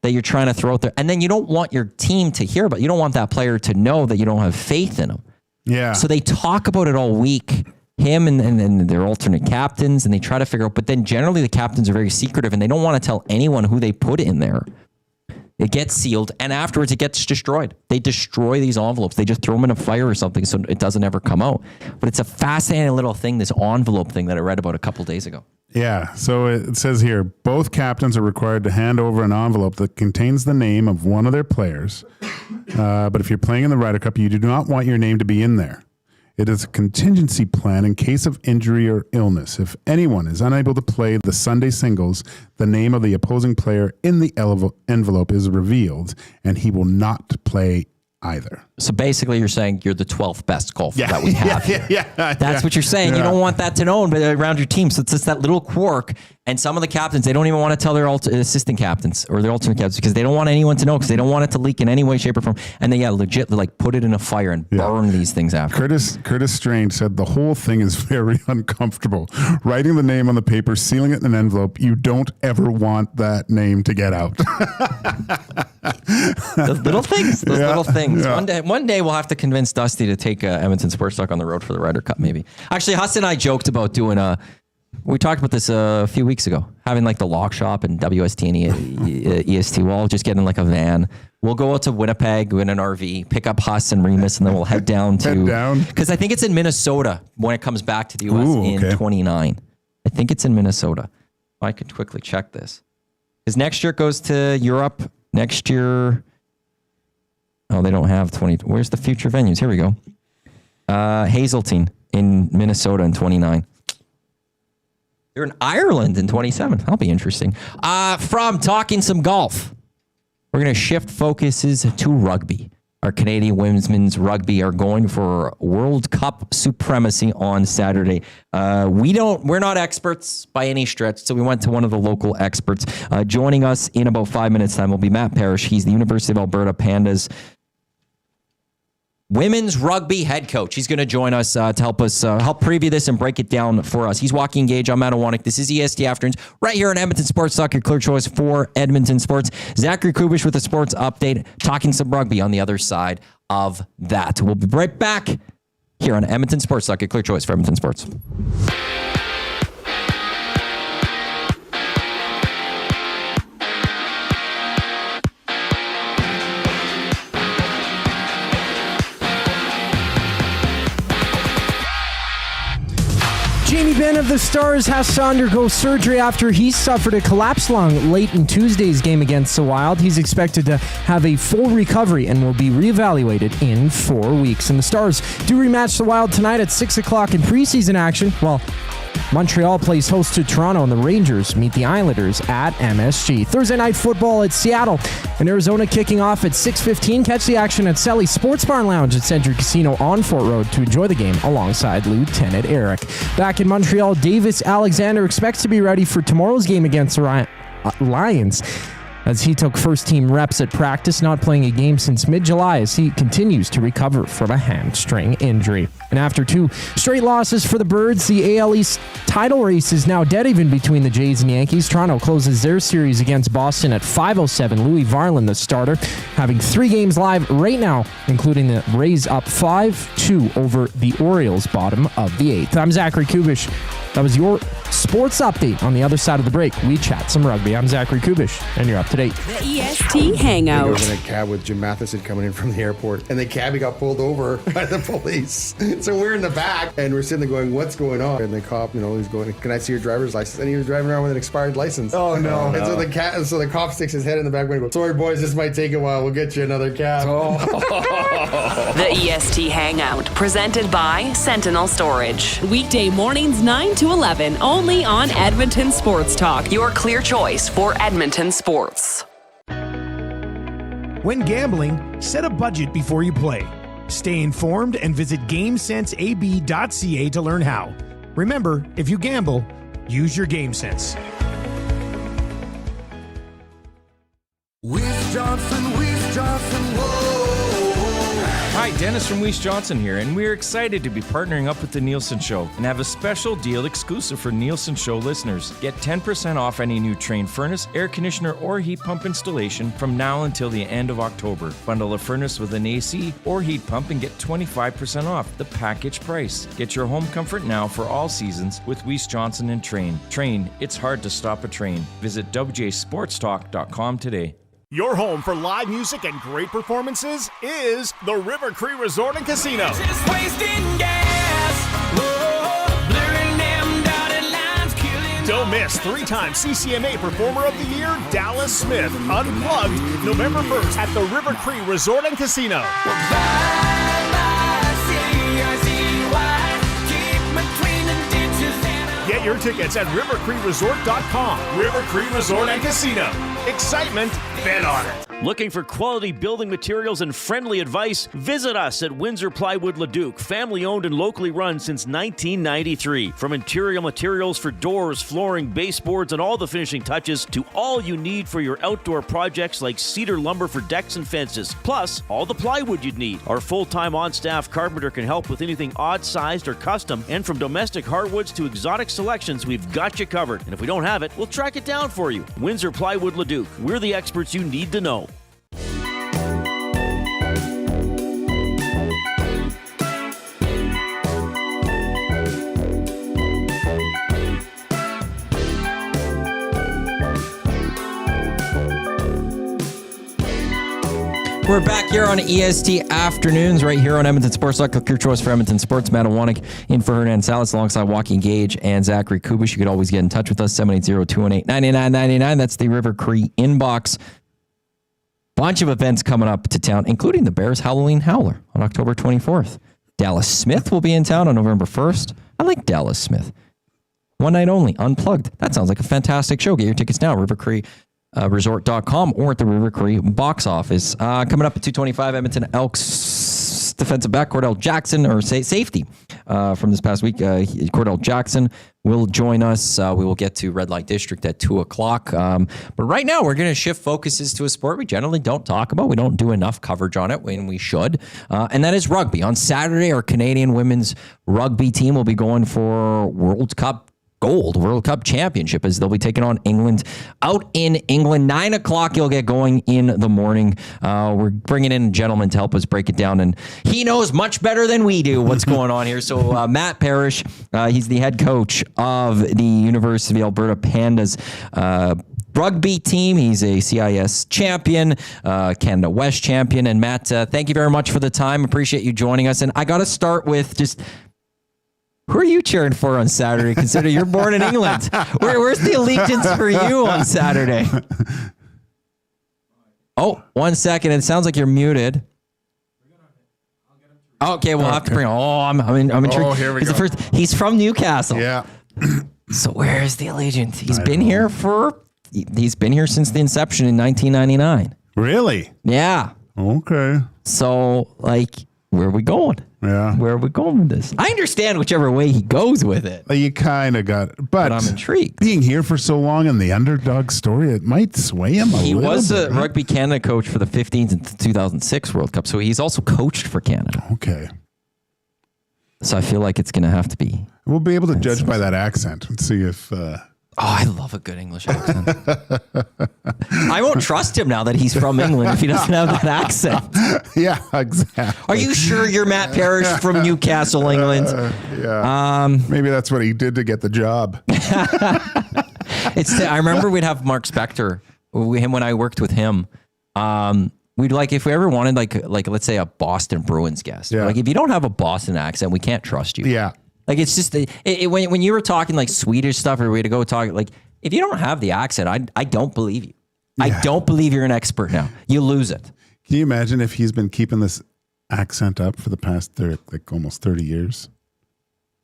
that you're trying to throw out there. And then you don't want your team to hear about it. You don't want that player to know that you don't have faith in them. Yeah. So they talk about it all week, him and their alternate captains, and they try to figure out, but then generally the captains are very secretive and they don't want to tell anyone who they put in there. It gets sealed, and afterwards it gets destroyed. They destroy these envelopes. They just throw them in a fire or something so it doesn't ever come out. But it's a fascinating little thing, this envelope thing that I read about a couple days ago. Yeah, so it says here, both captains are required to hand over an envelope that contains the name of one of their players. But if you're playing in the Ryder Cup, you do not want your name to be in there. It is a contingency plan in case of injury or illness. If anyone is unable to play the Sunday singles, the name of the opposing player in the envelope is revealed, and he will not play either. So basically you're saying you're the 12th best golfer that we have. That's what you're saying. Yeah. You don't want that to know around your team. So it's just that little quirk. And some of the captains, they don't even want to tell their assistant captains or their alternate captains because they don't want anyone to know, because they don't want it to leak in any way, shape, or form. And they legit like put it in a fire and burn these things after. Curtis Strange said the whole thing is very uncomfortable. Writing the name on the paper, sealing it in an envelope, you don't ever want that name to get out. Those little things. Little things. Yeah. One day we'll have to convince Dusty to take Edmonton Sports Talk on the road for the Ryder Cup, maybe. Actually, Huss and I joked about doing we talked about this a few weeks ago, having like the lock shop and WST and EST wall, just getting like a van. We'll go out to Winnipeg in an RV, pick up Huss and Remus, and then we'll head down to, because I think it's in Minnesota when it comes back to the US in 29. I think it's in Minnesota. I could quickly check this. Because next year it goes to Europe. Next year, they don't have 20. Where's the future venues? Here we go. Hazeltine in Minnesota in 29. They're in Ireland in 27. That'll be interesting. From talking some golf. we're going to shift focuses to rugby. Our Canadian women's rugby are going for World Cup supremacy on Saturday. We're not experts by any stretch, so we went to one of the local experts. Joining us in about 5 minutes' time will be Matt Parrish. He's the University of Alberta Pandas women's rugby head coach. He's going to join us to help us help preview this and break it down for us. He's Joaquin Gage. I'm Matt and Joaq. This is EST Afternoons right here on Edmonton Sports Talk, your clear choice for Edmonton sports. Zachary Kubish with a sports update, talking some rugby on the other side of that. We'll be right back here on Edmonton Sports Talk, your clear choice for Edmonton sports. Jamie Benn of the Stars has to undergo surgery after he suffered a collapsed lung late in Tuesday's game against the Wild. He's expected to have a full recovery and will be reevaluated in 4 weeks. And the Stars do rematch the Wild tonight at 6 o'clock in preseason action, while Montreal plays host to Toronto, and the Rangers meet the Islanders at MSG. Thursday night football at Seattle and Arizona kicking off at 6:15. Catch the action at Sally's Sports Barn Lounge at Century Casino on Fort Road to enjoy the game alongside Lieutenant Eric. Back in Montreal, Davis Alexander expects to be ready for tomorrow's game against the Lions, as he took first-team reps at practice, not playing a game since mid-July as he continues to recover from a hamstring injury. And after 2 straight losses for the Birds, the AL East title race is now dead even between the Jays and Yankees. Toronto closes their series against Boston at 5:07. Louis Varland, the starter, having 3 games live right now, including the Rays up 5-2 over the Orioles, bottom of the 8th. I'm Zachary Kubish. That was your sports update. On the other side of the break, we chat some rugby. I'm Zachary Kubish, and you're up to date. The EST Hangout. I was in a cab with Jim Matheson coming in from the airport, and the cabbie got pulled over by the police. So we're in the back, and we're sitting there going, what's going on? And the cop, he's going, can I see your driver's license? And he was driving around with an expired license. Oh, no. And so the cop sticks his head in the back window and goes, sorry, boys, this might take a while. We'll get you another cab. The EST Hangout, presented by Sentinel Storage. Weekday mornings 9 to 11, only on Edmonton Sports Talk, your clear choice for Edmonton sports. When gambling, set a budget before you play. Stay informed and visit GameSenseAB.ca to learn how. Remember, if you gamble, use your game sense. Weiss Johnson, whoa. Hi, Dennis from Weiss Johnson here, and we're excited to be partnering up with the Nielsen Show and have a special deal exclusive for Nielsen Show listeners. Get 10% off any new Trane furnace, air conditioner, or heat pump installation from now until the end of October. Bundle a furnace with an AC or heat pump and get 25% off the package price. Get your home comfort now for all seasons with Weiss Johnson and Trane. Trane, it's hard to stop a train. Visit WJSportsTalk.com today. Your home for live music and great performances is the River Cree Resort and Casino. Just wasting gas. Whoa, blurring them dotted lines, killing. Don't miss 3-time CCMA Performer of the Year, Dallas Smith, Unplugged, November 1st at the River Cree Resort and Casino. Get your tickets at rivercreeresort.com. River Cree Resort and Casino. Excitement, bet on it. Looking for quality building materials and friendly advice? Visit us at Windsor Plywood Leduc, family owned and locally run since 1993. From interior materials for doors, flooring, baseboards, and all the finishing touches to all you need for your outdoor projects like cedar lumber for decks and fences, plus all the plywood you'd need. Our full-time on-staff carpenter can help with anything odd-sized or custom, and from domestic hardwoods to exotic selections, we've got you covered. And if we don't have it, we'll track it down for you. Windsor Plywood Leduc. We're the experts you need to know. We're back here on EST Afternoons, right here on Edmonton Sports Talk, your choice for Edmonton Sports. Matt and Joaq in for Hernan Salas alongside Joaquin Gage and Zachary Kubish. You could always get in touch with us, 780-218-9999. That's the River Cree inbox. Bunch of events coming up to town, including the Bears Halloween Howler on October 24th. Dallas Smith will be in town on November 1st. I like Dallas Smith. One night only, unplugged. That sounds like a fantastic show. Get your tickets now, River Cree resort.com or at the River Cree box office. Coming up at 2:25, Edmonton Elks defensive back Kordell Jackson, or safety from this past week, Kordell Jackson will join us. We will get to Red Light District at 2 o'clock. But right now, we're going to shift focuses to a sport we generally don't talk about. We don't do enough coverage on it when we should. And that is rugby. On Saturday, our Canadian women's rugby team will be going for World Cup championship, as they'll be taking on England out in England. 9 o'clock, you'll get going in the morning. We're bringing in a gentleman to help us break it down, and he knows much better than we do what's going on here. So Matt Parrish, he's the head coach of the University of Alberta Pandas rugby team. He's a CIS champion, Canada West champion. And Matt, thank you very much for the time. Appreciate you joining us. And I got to start with just, who are you cheering for on Saturday, considering you're born in England? Where's the allegiance for you on Saturday? Oh, 1 second. It sounds like you're muted. Okay, we'll have to bring. I'm intrigued. Oh, here we go. He's from Newcastle. Yeah. So where is the allegiance? He's been here since the inception in 1999. Really? Yeah. Okay. So, where are we going? Yeah. Where are we going with this? I understand whichever way he goes with it. You kind of got it. But I'm intrigued. Being here for so long and the underdog story, it might sway him a little bit. He was a Rugby Canada coach for the 15s and 2006 World Cup, so he's also coached for Canada. Okay. So I feel like it's going to have to be. We'll be able to judge by that accent and see if... I love a good English accent. I won't trust him now that he's from England if he doesn't have that accent. Yeah, exactly. Are you sure you're Matt Parrish from Newcastle, England? Yeah. Maybe that's what he did to get the job. I remember we'd have Mark Spector, when I worked with him. We'd if we ever wanted let's say a Boston Bruins guest. Yeah. If you don't have a Boston accent, we can't trust you. Yeah. It's just when you were talking Swedish stuff, or we had to go talk if you don't have the accent, I don't believe you. Yeah. I don't believe you're an expert now. You lose it. Can you imagine if he's been keeping this accent up for the past almost 30 years?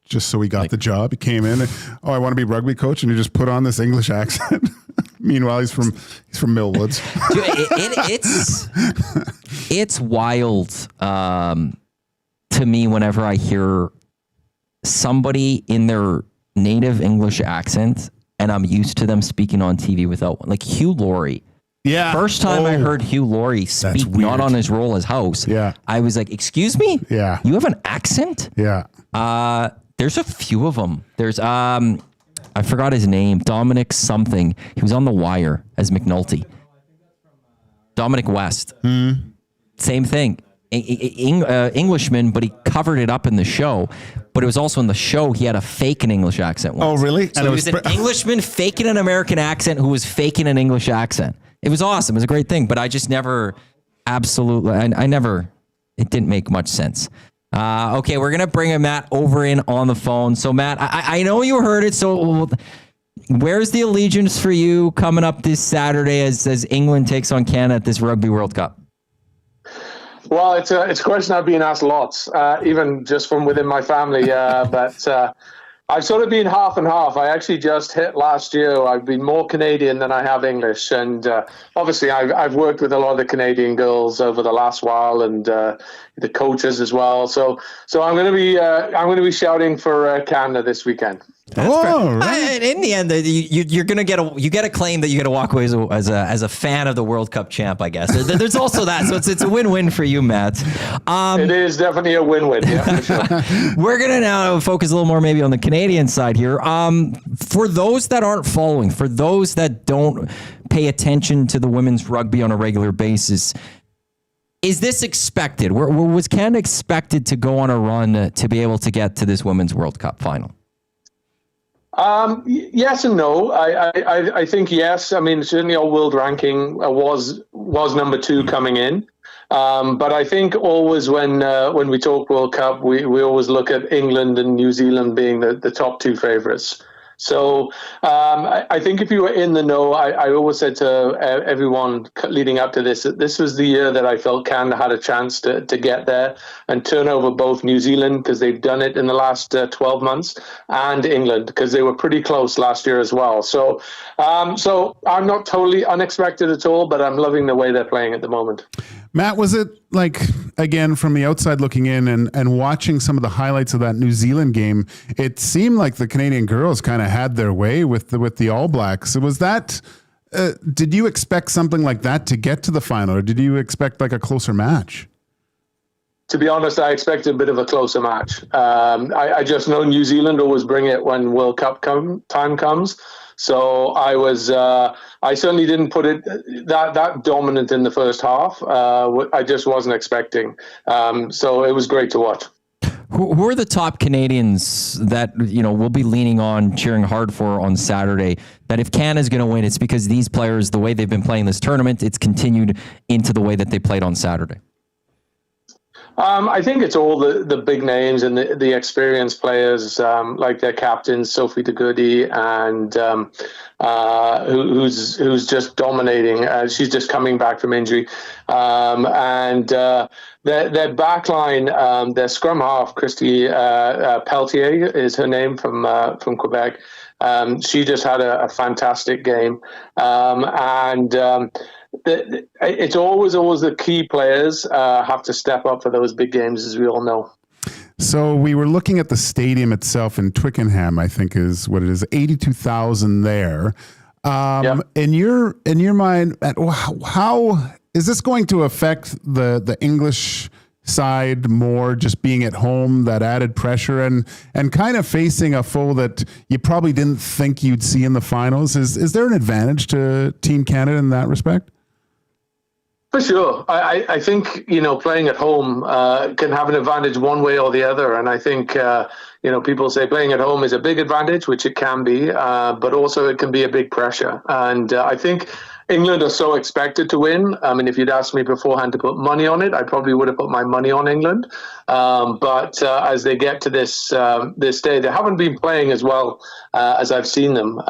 Just so he got the job. He came in and, I want to be rugby coach, and he just put on this English accent. Meanwhile, he's from Millwoods. Dude, it's wild to me whenever I hear somebody in their native English accent, and I'm used to them speaking on TV without one. Hugh Laurie. Yeah. First time I heard Hugh Laurie speak not on his role as host, I was like, excuse me? Yeah. You have an accent? Yeah. There's a few of them. There's, I forgot his name, Dominic something. He was on The Wire as McNulty. Dominic West. Same thing. Englishman, but he covered it up in the show. But it was also in the show, he had a fake an English accent once. Oh, really? So he was an Englishman faking an American accent who was faking an English accent. It was awesome. It was a great thing, but I just never, it didn't make much sense. Okay, we're going to bring Matt over in on the phone. So, Matt, I know you heard it, so where's the allegiance for you coming up this Saturday as England takes on Canada at this Rugby World Cup? Well, it's a question I've been asked lots, even just from within my family. But I've sort of been half and half. I actually just hit last year. I've been more Canadian than I have English, and obviously I've worked with a lot of the Canadian girls over the last while, and the coaches as well. So I'm going to be shouting for Canada this weekend. Right. In the end, you're gonna get a claim that you get to walk away as a fan of the World Cup champ. I guess there's also that, so it's a win-win for you, Matt. It is definitely a win-win. Yeah, for sure. We're gonna now focus a little more maybe on the Canadian side here. For those that aren't following, for those that don't pay attention to the women's rugby on a regular basis, is this expected? Was Canada expected to go on a run to be able to get to this Women's World Cup final? Yes and no. I think yes. I mean, certainly our world ranking was number 2 coming in. But I think always when we talk World Cup, we always look at England and New Zealand being the top 2 favorites. So I think if you were in the know, I always said to everyone leading up to this that this was the year that I felt Canada had a chance to get there and turn over both New Zealand, because they've done it in the last 12 months, and England, because they were pretty close last year as well. So I'm not totally unexpected at all, but I'm loving the way they're playing at the moment. Matt, was it like, again, from the outside looking in and watching some of the highlights of that New Zealand game, it seemed like the Canadian girls kind of had their way with the All Blacks. Was that, did you expect something like that to get to the final, or did you expect like a closer match? To be honest, I expected a bit of a closer match. I just know New Zealand always bring it when World Cup time comes. So I certainly didn't put it that dominant in the first half. I just wasn't expecting. So it was great to watch. Who are the top Canadians that, we'll be leaning on, cheering hard for on Saturday, that if Canada's going to win, it's because these players, the way they've been playing this tournament, it's continued into the way that they played on Saturday? I think it's all the big names and the experienced players, like their captain Sophie de Goody, and who's just dominating. She's just coming back from injury, and their backline, their scrum half, Christy Pelletier is her name, from Quebec. She just had a fantastic game, it's always the key players have to step up for those big games, as we all know. So we were looking at the stadium itself in Twickenham, I think is what it is, 82,000 there. In your mind, how is this going to affect the English side more, just being at home, that added pressure and kind of facing a foe that you probably didn't think you'd see in the finals? Is there an advantage to Team Canada in that respect? For sure. I think, playing at home can have an advantage one way or the other. And I think, people say playing at home is a big advantage, which it can be, but also it can be a big pressure. And I think England are so expected to win. I mean, if you'd asked me beforehand to put money on it, I probably would have put my money on England. But as they get to this day, they haven't been playing as well as I've seen them.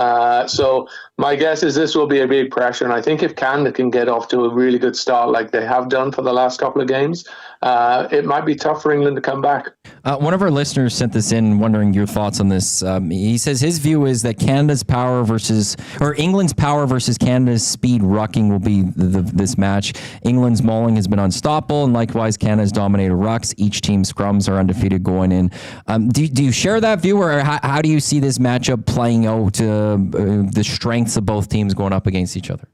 So my guess is this will be a big pressure. And I think if Canada can get off to a really good start like they have done for the last couple of games, it might be tough for England to come back. One of our listeners sent this in wondering your thoughts on this. He says his view is that England's power versus Canada's speed rucking will be this match. England's mauling has been unstoppable, and likewise Canada's dominated rucks. Each team's scrums are undefeated going in. Do you share that view, or how do you see this matchup playing out, the strengths of both teams going up against each other?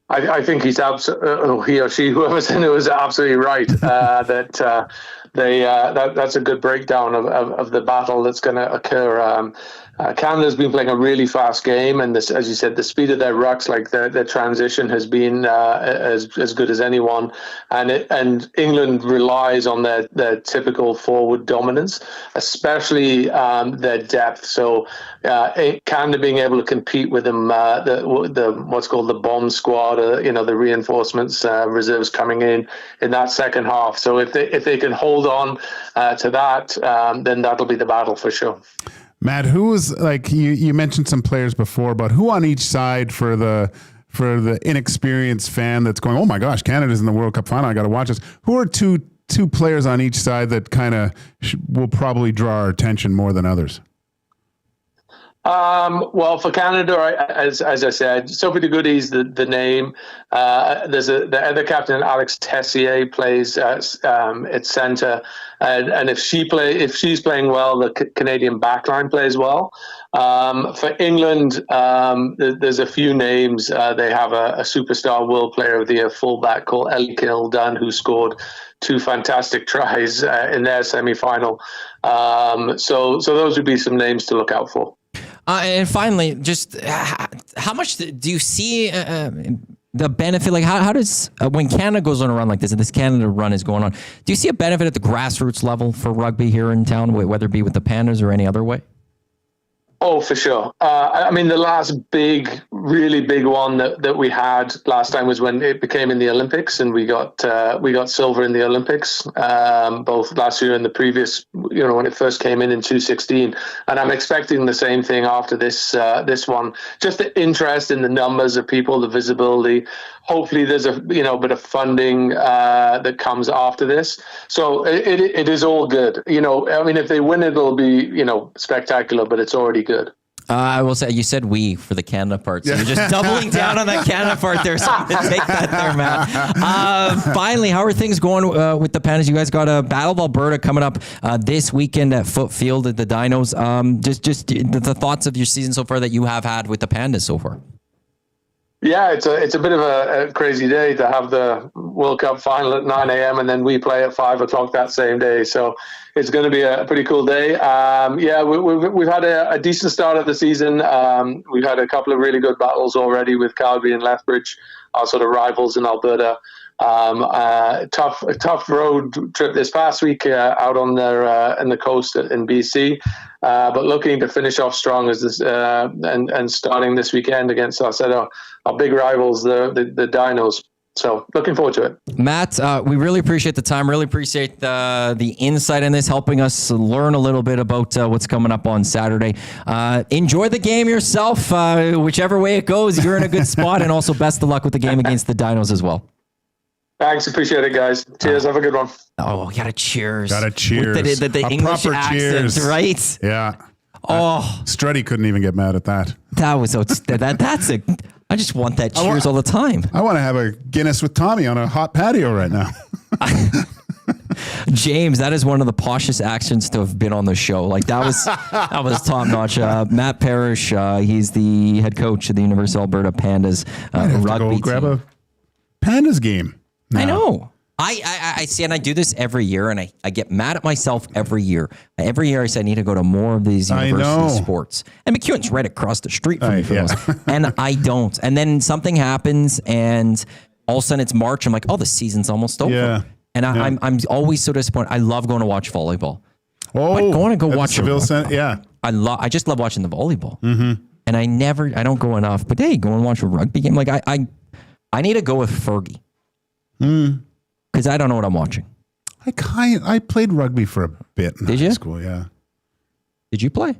I think he's he or she, whoever's in it, was absolutely right. That's a good breakdown of the battle that's going to occur. Canada's been playing a really fast game, and this, as you said, the speed of their rucks, like their transition, has been as good as anyone. And England relies on their typical forward dominance, especially their depth. So Canada being able to compete with them, the what's called the bomb squad, the reinforcements, reserves coming in that second half. So if they can hold on to that, then that'll be the battle for sure. Matt, who is, like, you mentioned some players before, but who on each side for the inexperienced fan that's going, oh my gosh, Canada's in the World Cup final, I got to watch this. Who are two players on each side that kind of will probably draw our attention more than others? Well, for Canada, as I said, Sophie de Goody's the name. There's the other captain, Alex Tessier, plays at centre, and if she's playing well, the Canadian backline plays well. For England, there's a few names. They have a superstar World Player of the Year fullback called Ellie Kildan, who scored 2 fantastic tries in their semi-final. So those would be some names to look out for. And finally, just how much do you see the benefit? Like, how does, when Canada goes on a run like this, and this Canada run is going on, do you see a benefit at the grassroots level for rugby here in town, whether it be with the Pandas or any other way? Oh, for sure. I mean, the last really big one that we had last time was when it became in the Olympics, and we got silver in the Olympics, both last year and the previous, when it first came in 2016. And I'm expecting the same thing after this one. Just the interest in the numbers of people, the visibility. Hopefully, there's a bit of funding that comes after this. So it is all good. I mean, if they win, it'll be spectacular. But it's already good. I will say, you said we for the Canada part, so you're just doubling down on that Canada part there, so I'm going to take that there, Matt. Finally, how are things going with the Pandas? You guys got a Battle of Alberta coming up this weekend at Foot Field at the Dinos. Just the thoughts of your season so far that you have had with the Pandas so far. Yeah, it's a bit of a crazy day to have the World Cup final at 9 a.m. and then we play at 5 o'clock that same day. So it's going to be a pretty cool day. We've had a decent start of the season. We've had a couple of really good battles already with Calgary and Lethbridge, our sort of rivals in Alberta. Tough road trip this past week out on in the coast in BC. But looking to finish off strong as this and starting this weekend against our big rivals, the Dinos. So looking forward to it. Matt, we really appreciate the time. Really appreciate the insight in this, helping us learn a little bit about what's coming up on Saturday. Enjoy the game yourself. Whichever way it goes, you're in a good spot. And also best of luck with the game against the Dinos as well. Thanks. Appreciate it, guys. Cheers. Have a good one. Oh, we got to cheers. Got to cheers. With the English proper accent, cheers. right? Yeah. Oh, Struddy couldn't even get mad at that. That was I just want that cheers all the time. I want to have a Guinness with Tommy on a hot patio right now. James, that is one of the poshest accents to have been on the show. Like that was top notch. Matt Parrish, he's the head coach of the University of Alberta Pandas rugby team. Grab a Pandas game. No. I know. I see, and I do this every year, and I get mad at myself every year. Every year I say I need to go to more of these university sports. And McEwen's right across the street from me for those. And I don't. And then something happens, and all of a sudden it's March. I'm like, oh, the season's almost over. Yeah. And I'm always so disappointed. I love going to watch volleyball. Oh, but going to go watch I just love watching the volleyball. Mm-hmm. And I don't go enough. But hey, go and watch a rugby game. Like I need to go with Fergie. Because I don't know what I'm watching. I played rugby for a bit in high school, yeah. Did you play?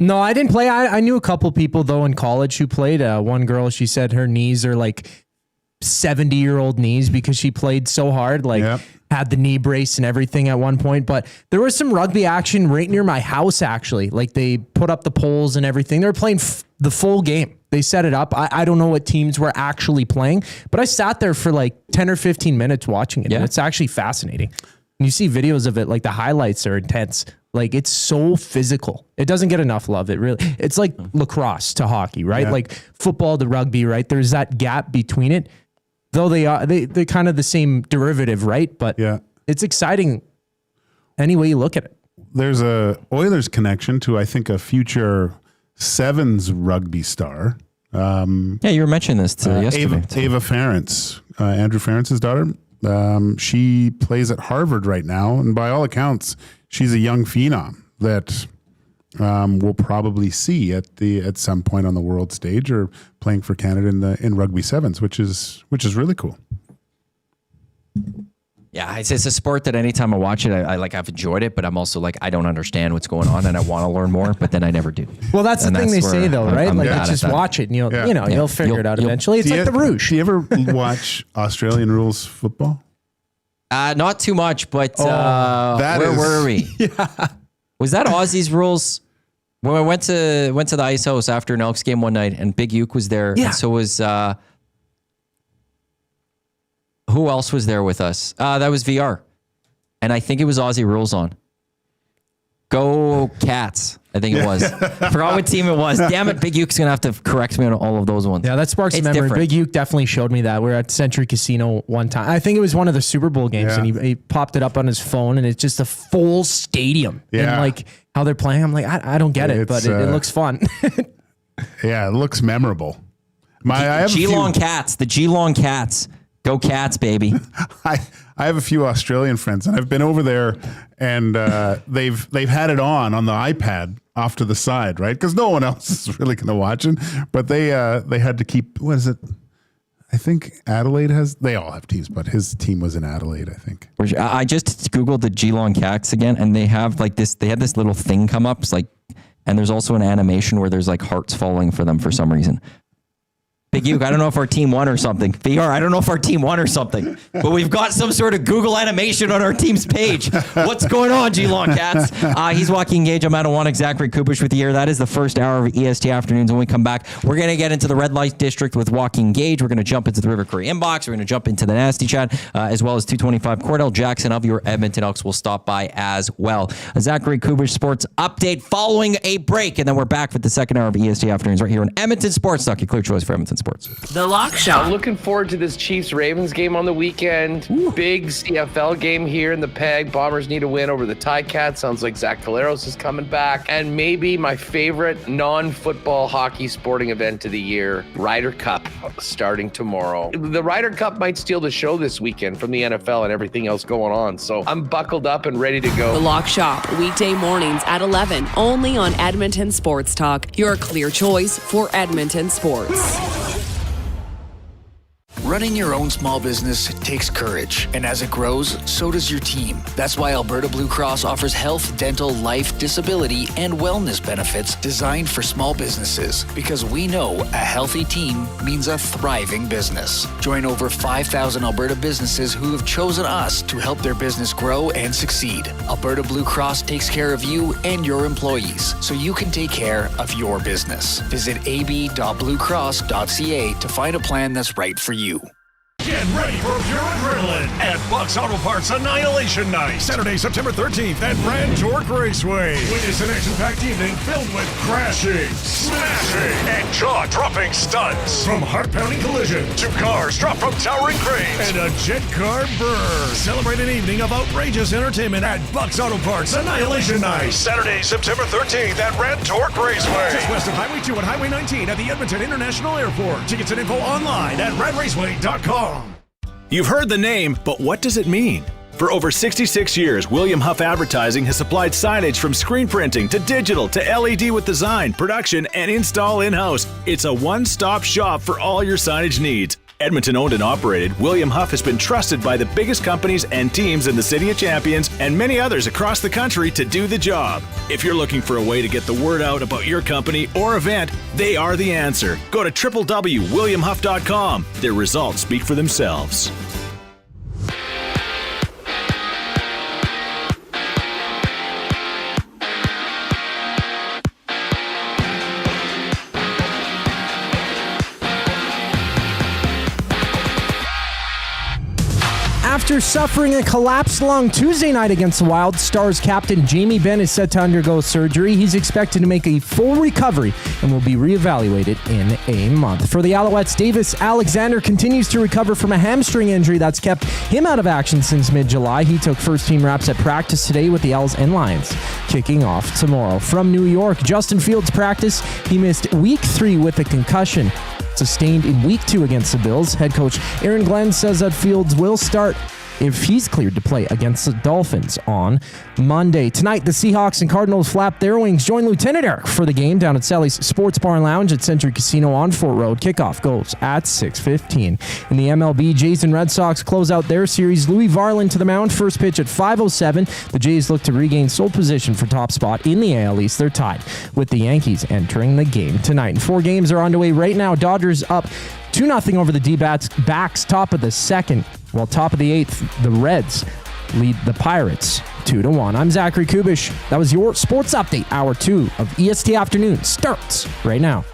No, I didn't play. I knew a couple people, though, in college who played. One girl, she said her knees are like 70-year-old knees because she played so hard, had the knee brace and everything at one point. But there was some rugby action right near my house, actually. Like they put up the poles and everything. They were playing the full game. They set it up. I don't know what teams were actually playing, but I sat there for like 10 or 15 minutes watching it. Yeah. And it's actually fascinating. And you see videos of it, like the highlights are intense. Like it's so physical. It doesn't get enough love. It's like lacrosse to hockey, right? Yeah. Like football to rugby, right? There's that gap between it. Though they're kind of the same derivative, right? But it's exciting any way you look at it. There's a Oilers connection to, I think, a future Sevens rugby star. You were mentioning this yesterday. Ava Ferentz, Andrew Ferentz's daughter. She plays at Harvard right now, and by all accounts, she's a young phenom that we'll probably see at some point on the world stage or playing for Canada in rugby sevens, which is really cool. Yeah, it's a sport that anytime I watch it, I've enjoyed it, but I'm also like, I don't understand what's going on and I want to learn more, but then I never do. Well, that's the thing they say though, right? I'm just watch it and you'll figure it out eventually. It's like the Rouge. Do you ever watch Australian rules football? Not too much, but where were we? Yeah. Was that Aussies rules? When I went to the ice house after an Elks game one night and Big Uke was there. Yeah. And so was who else was there with us? That was VR. And I think it was Aussie rules on. Go Cats, I think it was. Forgot what team it was. Damn it, Big Uke's going to have to correct me on all of those ones. Yeah, that sparks a memory. Different. Big Uke definitely showed me that. We were at Century Casino one time. I think it was one of the Super Bowl games, and he popped it up on his phone, and it's just a full stadium. Yeah. And like how they're playing, I'm like, I don't get it, but it looks fun. Yeah, it looks memorable. The Geelong Cats. Go Cats, baby. I have a few Australian friends, and I've been over there, and they've had it on the iPad off to the side, right? Because no one else is really going to watch it. But they had to keep, what is it? I think Adelaide they all have teams, but his team was in Adelaide, I think. I just Googled the Geelong Cats again, and they have they had this little thing come up, and there's also an animation where there's like hearts falling for them for some reason. Big Uke, I don't know if our team won or something. VR, I don't know if our team won or something, but we've got some sort of Google animation on our team's page. What's going on, Geelong Cats? He's Joaquin Gage. I'm Matt and Joaq, Zachary Kubish with you here. That is the first hour of EST Afternoons. When we come back, we're going to get into the red light district with Joaquin Gage. We're going to jump into the River Curry inbox. We're going to jump into the nasty chat, as well as 225 Kordell Jackson of your Edmonton Elks will stop by as well. A Zachary Kubish sports update following a break, and then we're back with the second hour of EST Afternoons right here on Edmonton Sports Talk, your clear choice for Edmonton Sports. The Lock Shop. I'm looking forward to this Chiefs-Ravens game on the weekend. Ooh. Big CFL game here in the Peg. Bombers need a win over the Ticats. Sounds like Zach Caleros is coming back. And maybe my favorite non-football hockey sporting event of the year, Ryder Cup, starting tomorrow. The Ryder Cup might steal the show this weekend from the NFL and everything else going on. So I'm buckled up and ready to go. The Lock Shop, weekday mornings at 11, only on Edmonton Sports Talk, your clear choice for Edmonton sports. Running your own small business takes courage, and as it grows, so does your team. That's why Alberta Blue Cross offers health, dental, life, disability, and wellness benefits designed for small businesses, because we know a healthy team means a thriving business. Join over 5,000 Alberta businesses who have chosen us to help their business grow and succeed. Alberta Blue Cross takes care of you and your employees, so you can take care of your business. Visit ab.bluecross.ca to find a plan that's right for you. Get ready for pure adrenaline at Buck's Auto Parts Annihilation Night, Saturday, September 13th at Brand Jork Raceway. Witness an action-packed evening filled with crashing, smashing, and jaw-dropping stunts. From heart-pounding collision to cars dropped from towering cranes and a jet car burn. Celebrate an evening of outrageous entertainment at Buck's Auto Parts Annihilation Night, Saturday, September 13th at Brand Jork Raceway. Just west of Highway 2 and Highway 19 at the Edmonton International Airport. Tickets and info online at radraceway.com. You've heard the name, but what does it mean? For over 66 years, William Huff Advertising has supplied signage from screen printing to digital to LED with design, production, and install in-house. It's a one-stop shop for all your signage needs. Edmonton owned and operated, William Huff has been trusted by the biggest companies and teams in the City of Champions and many others across the country to do the job. If you're looking for a way to get the word out about your company or event, they are the answer. Go to www.williamhuff.com. Their results speak for themselves. After suffering a collapsed lung Tuesday night against the Wild, Stars captain Jamie Benn is set to undergo surgery. He's expected to make a full recovery and will be reevaluated in a month. For the Alouettes, Davis Alexander continues to recover from a hamstring injury that's kept him out of action since mid-July. He took first-team reps at practice today with the Owls and Lions, kicking off tomorrow. From New York, Justin Fields practice. He missed Week 3 with a concussion sustained in Week 2 against the Bills. Head coach Aaron Glenn says that Fields will start if he's cleared to play against the Dolphins on Monday. Tonight, the Seahawks and Cardinals flap their wings. Join Lieutenant Eric for the game down at Sally's Sports Bar and Lounge at Century Casino on Fort Road. Kickoff goes at 6:15. In the MLB, Jays and Red Sox close out their series. Louis Varland to the mound. First pitch at 5:07. The Jays look to regain sole position for top spot in the AL East. They're tied with the Yankees entering the game tonight. And 4 games are underway right now. Dodgers up 2-0 over the D-backs, top of the second. While top of the 8th, the Reds lead the Pirates 2-1. I'm Zachary Kubish. That was your sports update. Hour 2 of EST Afternoon starts right now.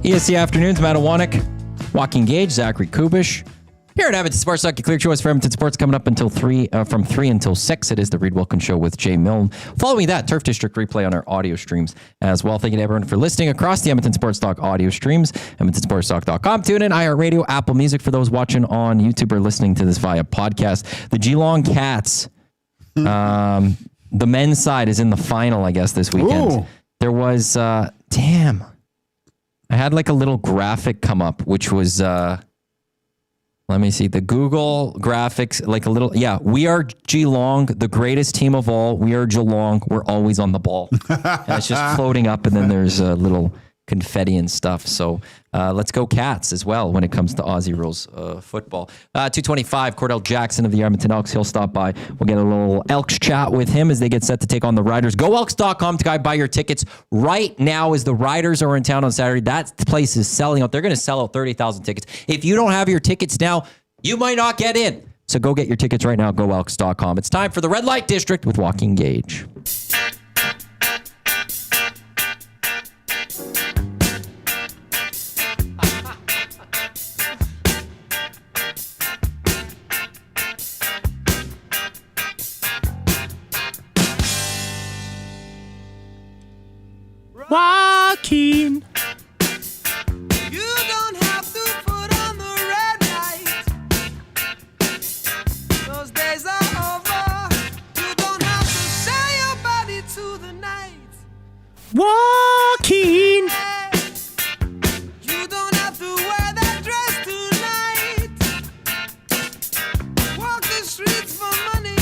EST Afternoons, Matt and Joaq, Joaquin Gage, Zachary Kubish. Here at Edmonton Sports Talk, your clear choice for Edmonton Sports coming up until 3, from 3 until 6. It is the Reed Wilkins Show with Jay Milne. Following that, Turf District replay on our audio streams as well. Thank you to everyone for listening across the Edmonton Sports Talk audio streams, EdmontonSportsTalk.com. Tune in, iHeartRadio, Apple Music for those watching on YouTube or listening to this via podcast. The Geelong Cats, the men's side is in the final, I guess, this weekend. Ooh. There was, damn. I had like a little graphic come up, which was... let me see the Google graphics, like a little, we are Geelong, the greatest team of all. We are Geelong. We're always on the ball. And it's just floating up, and then there's a little confetti and stuff. So let's go Cats as well when it comes to Aussie rules football. 225, Kordell Jackson of the Edmonton Elks. He'll stop by. We'll get a little Elks chat with him as they get set to take on the Riders. GoElks.com to buy your tickets right now as the Riders are in town on Saturday. That place is selling out. They're going to sell out 30,000 tickets. If you don't have your tickets now, you might not get in. So go get your tickets right now at GoElks.com. It's time for the Red Light District with Joaquin Gage. Joaquin. You don't have to put on the red light. Those days are over. You don't have to sell your body to the night. Joaquin. You don't have to wear that dress tonight. Walk the streets for money.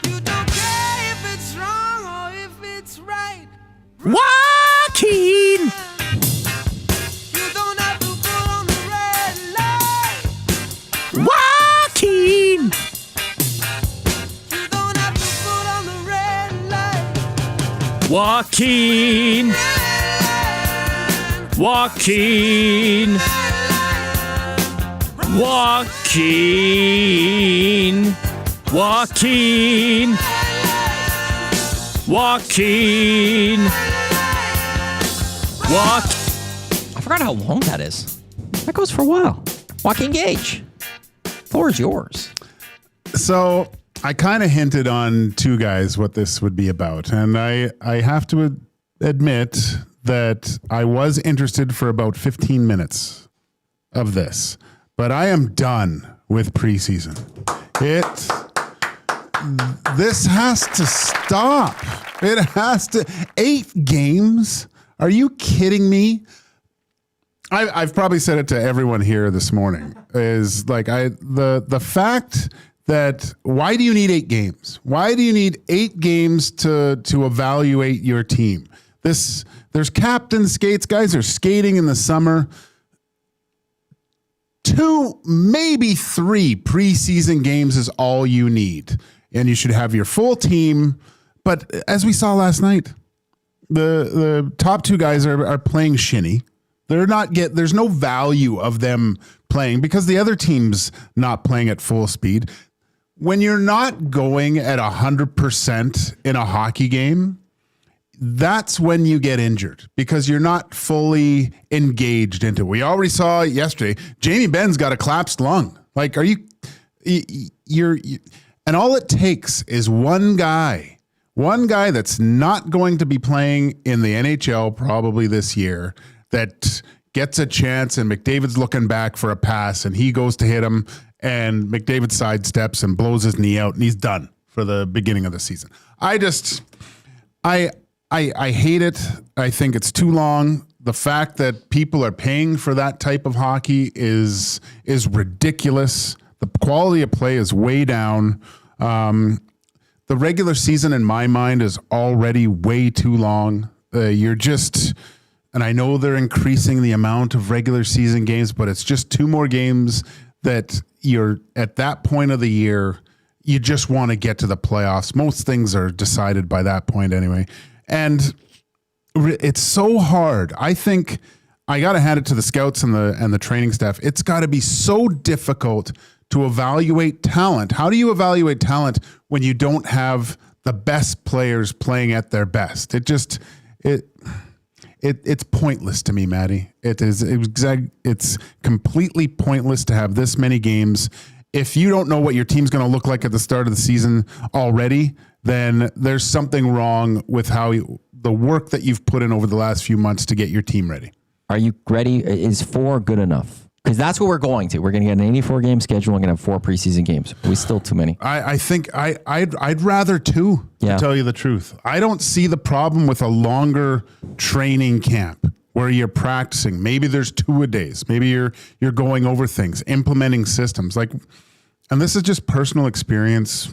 You don't care if it's wrong or if it's right. Joaquin. You don't have to put on the red light. Joaquin. You don't have to put on the red light. Joaquin. Joaquin. Joaquin. Joaquin. Joaquin. I forgot how long that is. That goes for a while. Joaquin Gage, floor is yours. So I kind of hinted on two guys what this would be about. And I have to admit that I was interested for about 15 minutes of this. But I am done with preseason. This has to stop. It has to. 8 games? Are you kidding me? I've probably said it to everyone here this morning. Is like the fact that why do you need 8 games? Why do you need 8 games to evaluate your team? There's captain skates. Guys are skating in the summer. 2, maybe 3 preseason games is all you need, and you should have your full team. But as we saw last night, the top 2 guys are playing shinny. There's no value of them playing because the other team's not playing at full speed. When you're not going at 100% in a hockey game, that's when you get injured because you're not fully engaged into it. We already saw it yesterday. Jamie Benn's got a collapsed lung. Like, and all it takes is one guy that's not going to be playing in the NHL probably this year that gets a chance, and McDavid's looking back for a pass and he goes to hit him and McDavid sidesteps and blows his knee out and he's done for the beginning of the season. I hate it. I think it's too long. The fact that people are paying for that type of hockey is ridiculous. The quality of play is way down. The regular season, in my mind, is already way too long. And I know they're increasing the amount of regular season games, but it's just 2 more games that you're at that point of the year. You just want to get to the playoffs. Most things are decided by that point anyway. And it's so hard. I think I got to hand it to the scouts and the training staff. It's got to be so difficult to evaluate talent. How do you evaluate talent when you don't have the best players playing at their best? it's pointless to me, Maddie. It's completely pointless to have this many games. If you don't know what your team's going to look like at the start of the season already, then there's something wrong with the work that you've put in over the last few months to get your team ready. Are you ready? Is 4 good enough? Because that's what we're going to. We're going to get an 84-game schedule. We're going to have 4 preseason games. We still too many. I think I'd rather 2, to tell you the truth. I don't see the problem with a longer training camp where you're practicing. Maybe there's 2-a-days. Maybe you're going over things, implementing systems. And this is just personal experience.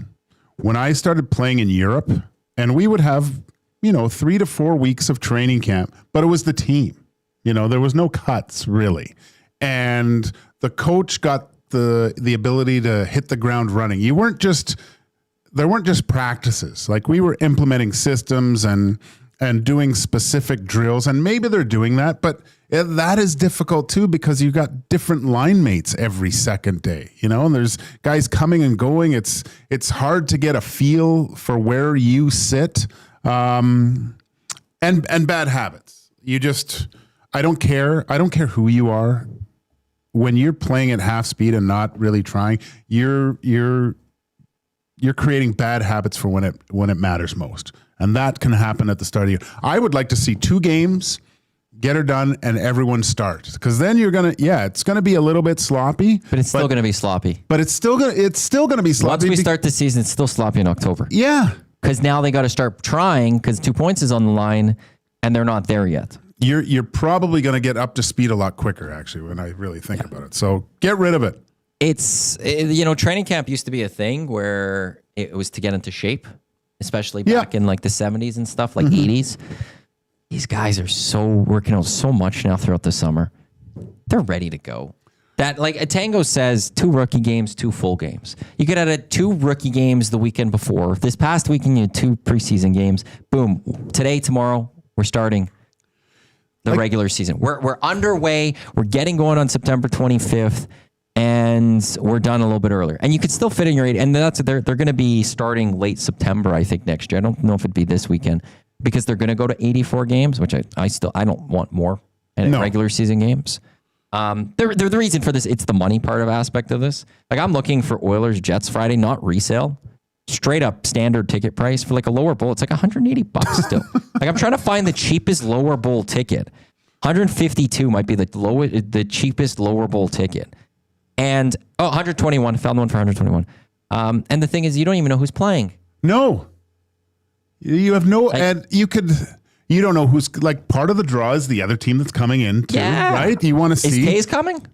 When I started playing in Europe, and we would have, 3 to 4 weeks of training camp, but it was the team. There was no cuts really. And the coach got the ability to hit the ground running. There weren't just practices. Like, we were implementing systems and doing specific drills, and maybe they're doing that, but that is difficult too, because you've got different line mates every second day, and there's guys coming and going. It's hard to get a feel for where you sit, and bad habits. I don't care who you are. When you're playing at half speed and not really trying, you're creating bad habits for when it matters most. And that can happen at the start of the year. I would like to see 2 games, get her done, and everyone start. Because then it's going to be a little bit sloppy. But it's still going to be sloppy. But it's still going to be sloppy. Once we start the season, it's still sloppy in October. Yeah. Because now they got to start trying, because 2 points is on the line, and they're not there yet. You're probably going to get up to speed a lot quicker, actually, when I really think about it. So get rid of it. Training camp used to be a thing where it was to get into shape, especially back in like the 70s and stuff, like 80s. These guys are working out so much now throughout the summer. They're ready to go. That, like Tango says, 2 rookie games, 2 full games. You could have 2 rookie games the weekend before. This past weekend, you had 2 preseason games. Boom. Today, tomorrow, we're starting the regular season. We're underway. We're getting going on September 25th, and we're done a little bit earlier. And you could still fit in your 8. And they're going to be starting late September, I think, next year. I don't know if it'd be this weekend, because they're going to go to 84 games, which I don't want more regular season games. The reason for this, it's the money part of aspect of this. Like, I'm looking for Oilers Jets Friday, not resale. Straight up standard ticket price for like a lower bowl. It's like $180 still. Like, I'm trying to find the cheapest lower bowl ticket. $152 might be the cheapest lower bowl ticket. And $121, found one for $121. And the thing is, you don't even know who's playing. No. You have no, and you don't know who's, like, part of the draw is the other team that's coming in too, right? You want to see. Is Tays coming?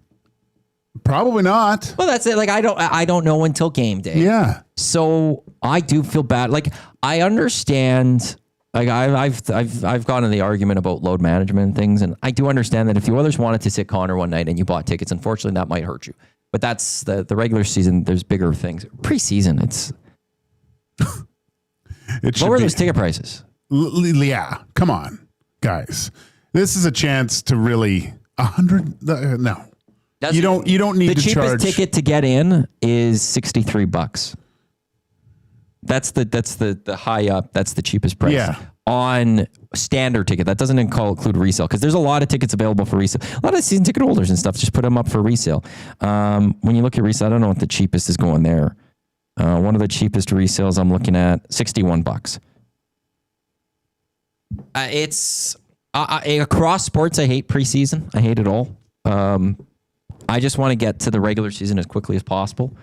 Probably not. Well, that's it. Like, I don't know until game day. Yeah. So I do feel bad. Like, I understand. Like, I've gone in the argument about load management and things, and I do understand that if the Oilers wanted to sit Connor one night and you bought tickets, unfortunately that might hurt you. But that's the regular season. There's bigger things. Preseason, it's lower those ticket prices. Yeah, come on, guys. This is a chance to really no. You don't need to charge. The cheapest ticket to get in is $63. That's the high up. That's the cheapest price. Yeah. On standard ticket. That doesn't include resale, because there's a lot of tickets available for resale. A lot of season ticket holders and stuff just put them up for resale. When you look at resale, I don't know what the cheapest is going there. One of the cheapest resales I'm looking at, $61. It's across sports. I hate preseason. I hate it all. I just want to get to the regular season as quickly as possible.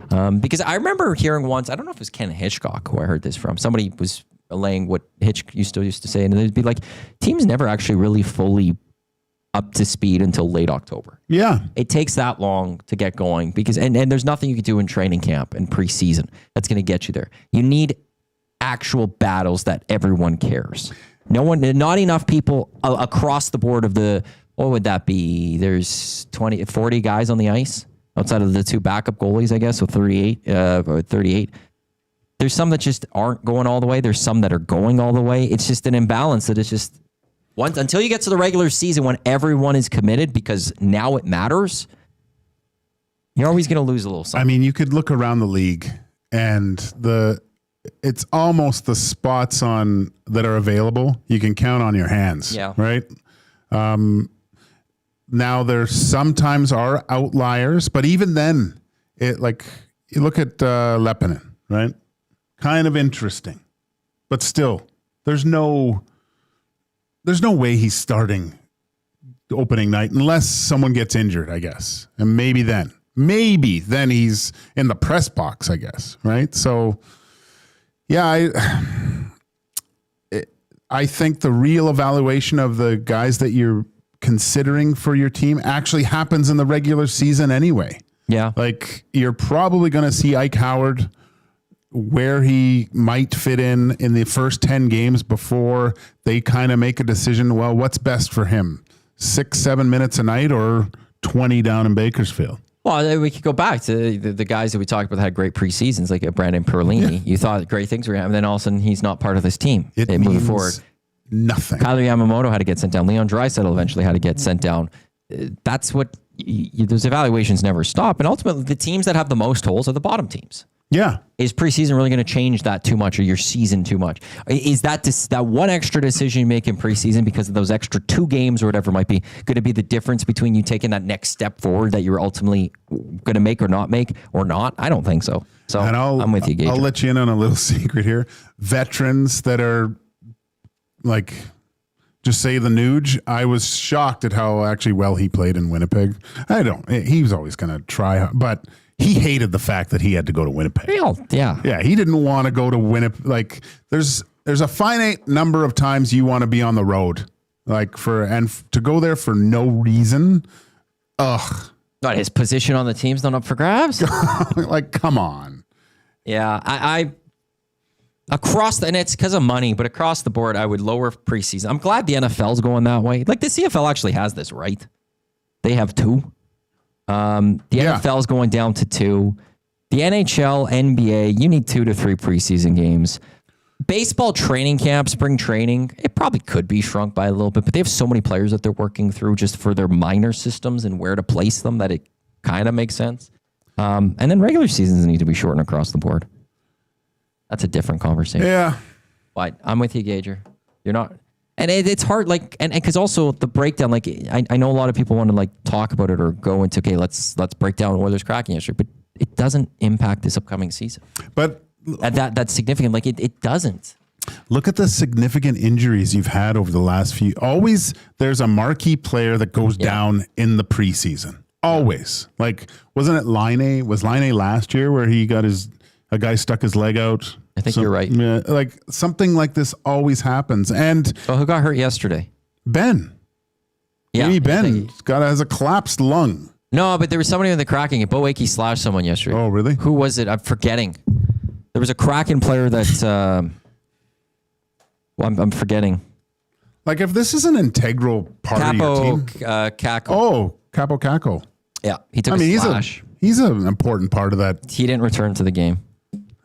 Because I remember hearing once, I don't know if it was Ken Hitchcock who I heard this from. Somebody was relaying what Hitch used to say, and it'd be like, teams never actually really fully up to speed until late October. Yeah. It takes that long to get going, because and there's nothing you can do in training camp and preseason that's going to get you there. You need actual battles that everyone cares. Not enough people across the board of what would that be? There's 40 guys on the ice outside of the 2 backup goalies, I guess, so 38. There's some that just aren't going all the way. There's some that are going all the way. It's just an imbalance that is just until you get to the regular season when everyone is committed, because now it matters. You're always going to lose a little something. I mean, you could look around the league, and it's almost the spots on that are available. You can count on your hands. Yeah. Right. Now there sometimes are outliers, but even then, you look at Leppinen, right? Kind of interesting, but still, there's no way he's starting the opening night unless someone gets injured, I guess, and maybe then he's in the press box, I guess, right? So, yeah, I think the real evaluation of the guys that you're considering for your team actually happens in the regular season anyway. Yeah. Like, you're probably going to see Ike Howard where he might fit in the first 10 games before they kind of make a decision. Well, what's best for him? 6-7 minutes a night or 20 down in Bakersfield? Well, we could go back to the guys that we talked about that had great preseasons, like Brandon Perlini. Yeah. You thought great things were happening, and then all of a sudden he's not part of this team. They move forward. Nothing. Kyler Yamamoto had to get sent down. Leon Draisaitl eventually had to get sent down. That's what those evaluations never stop. And ultimately, the teams that have the most holes are the bottom teams. Yeah. Is preseason really going to change that too much, or your season too much? Is that one extra decision you make in preseason because of those extra 2 games or whatever might be going to be the difference between you taking that next step forward that you're ultimately going to make or not make or not? I don't think so. So I'm with you, Gage. I'll let you in on a little secret here. Veterans that are like, just say the Nuge. I was shocked at how actually well he played in Winnipeg. He was always going to try, but he hated the fact that he had to go to Winnipeg. Yeah. Yeah. He didn't want to go to Winnipeg. Like, there's a finite number of times you want to be on the road, to go there for no reason. Ugh. Not his position on the team's not up for grabs. Like, come on. Yeah. I across and it's because of money, but across the board, I would lower preseason. I'm glad the NFL's going that way. Like, the CFL actually has this right. They have 2. The NFL is going down to 2. The NHL, NBA, you need 2 to 3 preseason games. Baseball training camp, spring training, it probably could be shrunk by a little bit, but they have so many players that they're working through just for their minor systems and where to place them that it kind of makes sense. And then regular seasons need to be shortened across the board. That's a different conversation. Yeah. But I'm with you, Gager. You're not... And it's hard, and because also the breakdown, I know a lot of people want to talk about it or go into, okay, let's break down Oilers Kraken yesterday, but it doesn't impact this upcoming season. But that's significant. It doesn't. Look at the significant injuries you've had over the last few. Always there's a marquee player that goes down in the preseason. Always. Wasn't it Laine? Was Laine last year where he got a guy stuck his leg out? I think you're right. Yeah, something like this always happens. And who got hurt yesterday? Ben. Yeah, Jamie Benn has a collapsed lung. No, but there was somebody in the Kraken. Bo Akey slashed someone yesterday. Oh, really? Who was it? I'm forgetting. There was a Kraken player that. I'm forgetting. If this is an integral part of your team. Kako. Oh, Capo Kako. Yeah, he took a slash. He's an important part of that. He didn't return to the game.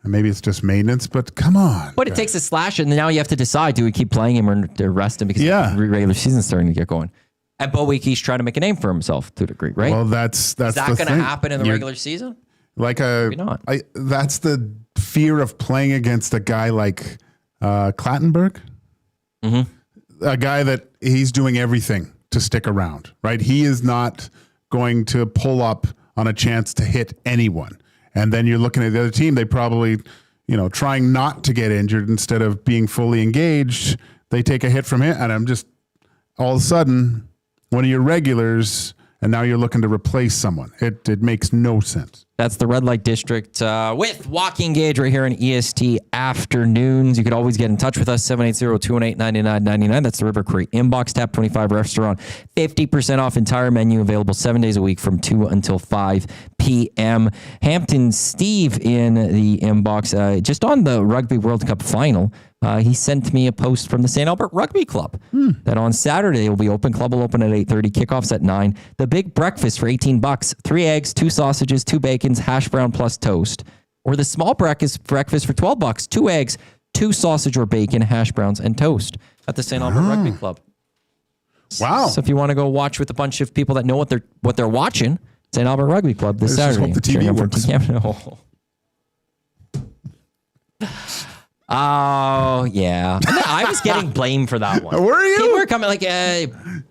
And maybe it's just maintenance, but come on. But it takes a slash, and now you have to decide, do we keep playing him or rest him because the regular season's starting to get going. And Bo Akey's trying to make a name for himself to a degree, right? Well, that's Is that going to happen in the regular season? Maybe not. That's the fear of playing against a guy like Clattenburg. Mm-hmm. A guy that he's doing everything to stick around, right? He is not going to pull up on a chance to hit anyone. And then you're looking at the other team, they probably, trying not to get injured instead of being fully engaged, they take a hit from him. And I'm just, all of a sudden, one of your regulars, and now you're looking to replace someone. It makes no sense. That's the Red Light District with Joaquin Gage right here in EST Afternoons. You could always get in touch with us, 780-218-9999. That's the River Cree Inbox, Tap 25 Restaurant. 50% off entire menu, available 7 days a week from 2 until 5 p.m. Hampton Steve in the inbox, just on the Rugby World Cup final. He sent me a post from the St. Albert Rugby Club that on Saturday will be open. Club will open at 8:30. Kickoffs at 9. The big breakfast for $18. 3 eggs, 2 sausages, 2 bacons, hash brown plus toast. Or the small breakfast for $12. 2 eggs, 2 sausage or bacon, hash browns, and toast at the St. Albert Rugby Club. Wow! So if you want to go watch with a bunch of people that know what they're watching, St. Albert Rugby Club this Saturday. Just hope the TV works. Oh, yeah. I was getting blamed for that one. Were you? People were coming like,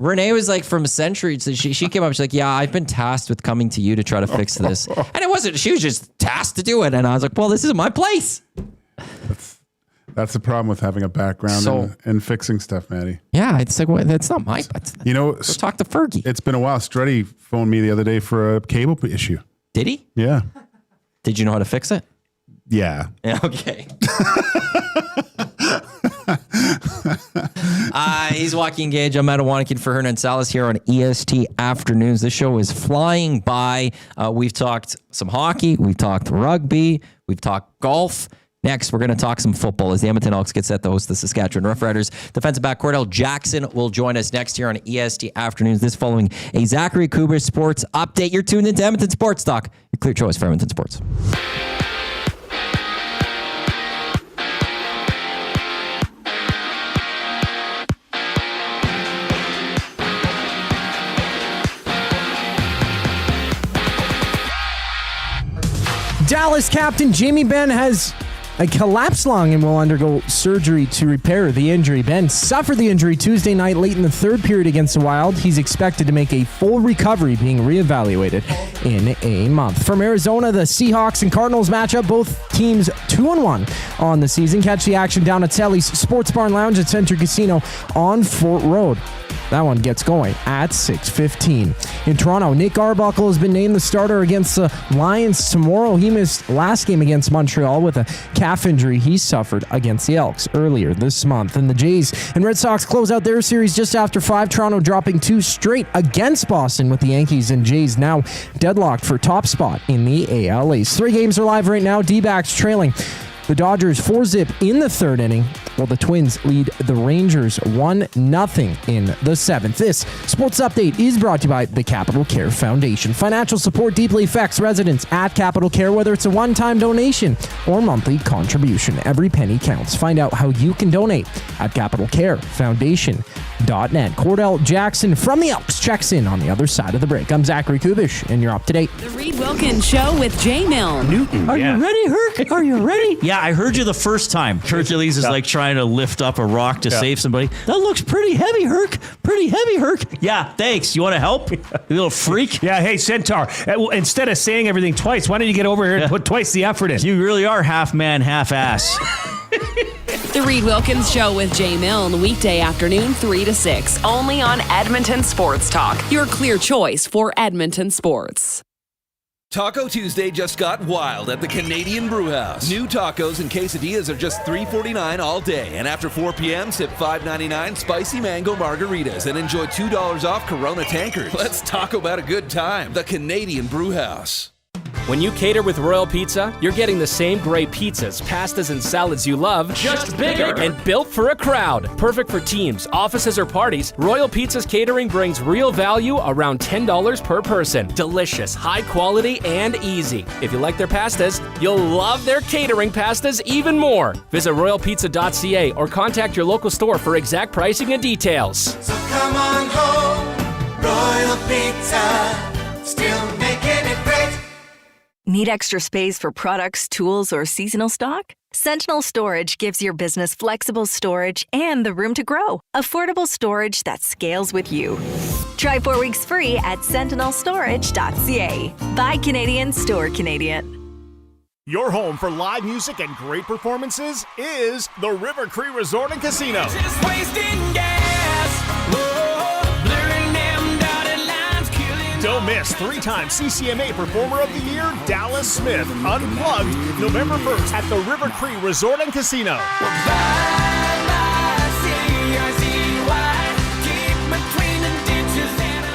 Renee was like from Century. So she came up. She's like, yeah, I've been tasked with coming to you to try to fix this. And it wasn't, she was just tasked to do it. And I was like, well, this is my place. That's the problem with having a background in fixing stuff, Maddie. Yeah, it's like, well, that's not my. Let's talk to Fergie. It's been a while. Struddy phoned me the other day for a cable issue. Did he? Yeah. Did you know how to fix it? Yeah. Okay. He's Joaquin Gage. I'm Matt and Joaq for Hernan Salas here on EST Afternoons. This show is flying by. We've talked some hockey. We've talked rugby. We've talked golf. Next, we're going to talk some football as the Edmonton Elks get set to host the Saskatchewan Roughriders. Defensive back Kordell Jackson will join us next here on EST Afternoons. This following a Zachary Kubish Sports Update. You're tuned into Edmonton Sports Talk, your clear choice for Edmonton Sports. Dallas captain Jamie Benn has a collapsed lung and will undergo surgery to repair the injury. Benn suffered the injury Tuesday night late in the third period against the Wild. He's expected to make a full recovery, being reevaluated in a month. From Arizona, the Seahawks and Cardinals matchup, both teams 2-1 on the season. Catch the action down at Sally's Sports Barn Lounge at Century Casino on Fort Road. That one gets going at 6:15. In Toronto, Nick Arbuckle has been named the starter against the Lions tomorrow. He missed last game against Montreal with a calf injury he suffered against the Elks earlier this month. And the Jays and Red Sox close out their series just after 5. Toronto dropping 2 straight against Boston, with the Yankees and Jays now deadlocked for top spot in the AL East. 3 games are live right now. D-backs trailing the Dodgers 4-zip in the third inning, while the Twins lead the Rangers 1-0 in the 7th. This Sports Update is brought to you by the Capital Care Foundation. Financial support deeply affects residents at Capital Care, whether it's a one-time donation or monthly contribution. Every penny counts. Find out how you can donate at capitalcarefoundation.net. Kordell Jackson from the Elks checks in on the other side of the break. I'm Zachary Kubish, and you're up to date. The Reed Wilkins Show with Jay Milne. Newton. Are you ready, Herc? Are you ready? Yeah, I heard you the first time. Hercules is like trying to lift up a rock to save somebody. That looks pretty heavy, Herc. Pretty heavy, Herc. Yeah, thanks. You want to help? You little freak. Yeah, hey, Centaur. Instead of saying everything twice, why don't you get over here and put twice the effort in? You really are half man, half ass. The Reed Wilkins Show with Jay Milne, weekday afternoon 3 to 6, only on Edmonton Sports Talk, your clear choice for Edmonton sports. Taco Tuesday just got wild at the Canadian Brewhouse. New tacos and quesadillas are just $3.49 all day. And after 4 p.m., sip $5.99 spicy mango margaritas and enjoy $2 off Corona tankers. Let's talk about a good time. The Canadian Brewhouse. When you cater with Royal Pizza, you're getting the same great pizzas, pastas, and salads you love, just bigger and built for a crowd. Perfect for teams, offices, or parties, Royal Pizza's catering brings real value around $10 per person. Delicious, high quality, and easy. If you like their pastas, you'll love their catering pastas even more. Visit royalpizza.ca or contact your local store for exact pricing and details. So come on home, Royal Pizza, still making it great. Need extra space for products, tools, or seasonal stock? Sentinel Storage gives your business flexible storage and the room to grow. Affordable storage that scales with you. Try 4 weeks free at sentinelstorage.ca. Buy Canadian, store Canadian. Your home for live music and great performances is the River Cree Resort and Casino. Just wasting gas. Don't miss 3-time CCMA Performer of the Year, Dallas Smith, Unplugged, November 1st at the River Cree Resort and Casino.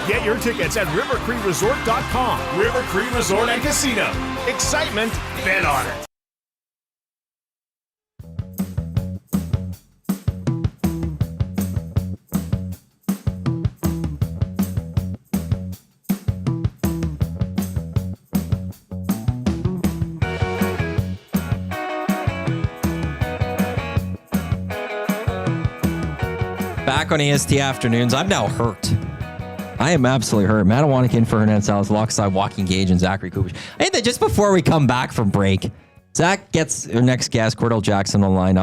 Get your tickets at rivercreeresort.com. River Cree Resort and Casino. Excitement, bet on it. Back on EST Afternoons. I'm now hurt. I am absolutely hurt. Matt and Joaq for Hernan Salas, alongside Joaquin Gage and Zachary Kubish. I think that just before we come back from break, Zach gets our next guest, Kordell Jackson, on the line.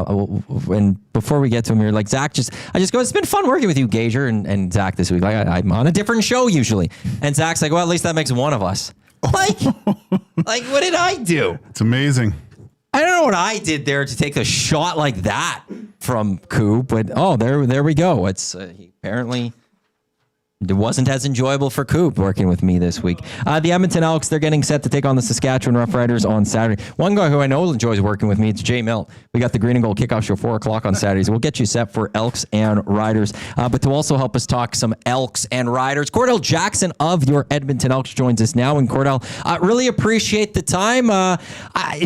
And before we get to him here, like Zach, I just go, it's been fun working with you, Gager and Zach this week. Like I'm on a different show usually. And Zach's like, well, at least that makes one of us. Like what did I do? It's amazing. I don't know what I did there to take a shot like that from Coop, but there we go. It's he apparently. It wasn't as enjoyable for Coop working with me this week. The Edmonton Elks, they're getting set to take on the Saskatchewan Roughriders on Saturday. One guy who I know enjoys working with me, it's Jay Milt. We got the Green and Gold kickoff show 4 o'clock on Saturdays. We'll get you set for Elks and Riders. But to also help us talk some Elks and Riders, Kordell Jackson of your Edmonton Elks joins us now. And Kordell, really appreciate the time.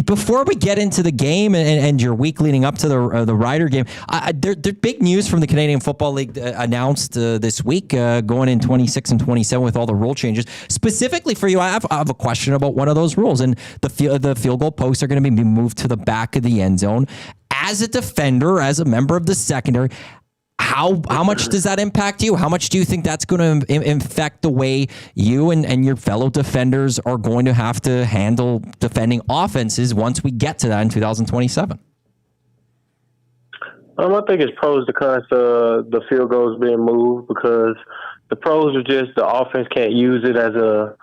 Before we get into the game and your week leading up to the Rider game, there's big news from the Canadian Football League announced this week going in 26 and 27 with all the rule changes. Specifically for you, I have a question about one of those rules, and the field goal posts are going to be moved to the back of the end zone. As a defender, as a member of the secondary, how much does that impact you? How much do you think that's going to affect the way you and your fellow defenders are going to have to handle defending offenses once we get to that in 2027? I think it's pros to cons the field goals being moved, because the pros are just the offense can't use it as an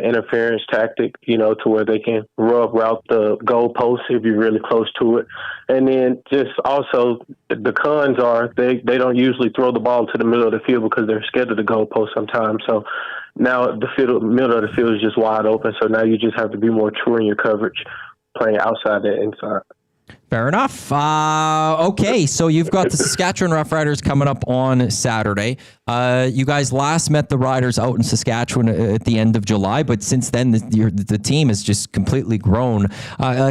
interference tactic, to where they can route the goal post if you're really close to it. And then just also the cons are they don't usually throw the ball to the middle of the field because they're scared of the goal post sometimes. So now the middle of the field is just wide open. So now you just have to be more true in your coverage, playing outside and inside. Fair enough. Okay, so you've got the Saskatchewan Roughriders coming up on Saturday. You guys last met the Riders out in Saskatchewan at the end of July, but since then the team has just completely grown.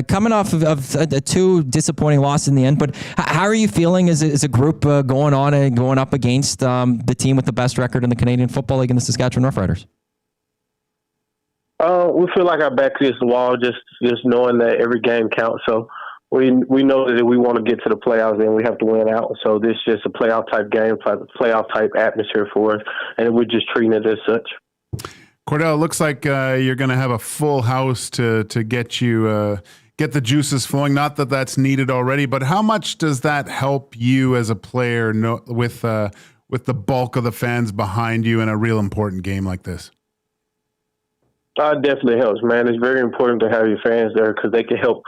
Coming off of 2 disappointing losses in the end, but how are you feeling as a group going on and going up against the team with the best record in the Canadian Football League in the Saskatchewan Roughriders? We feel like our back against the wall, just knowing that every game counts. So we know that if we want to get to the playoffs, then we have to win out. So this is just a playoff type game, playoff type atmosphere for us, and we're just treating it as such. Kordell, it looks like you're going to have a full house to get you get the juices flowing. Not that that's needed already, but how much does that help you as a player with the bulk of the fans behind you in a real important game like this? It definitely helps, man. It's very important to have your fans there because they can help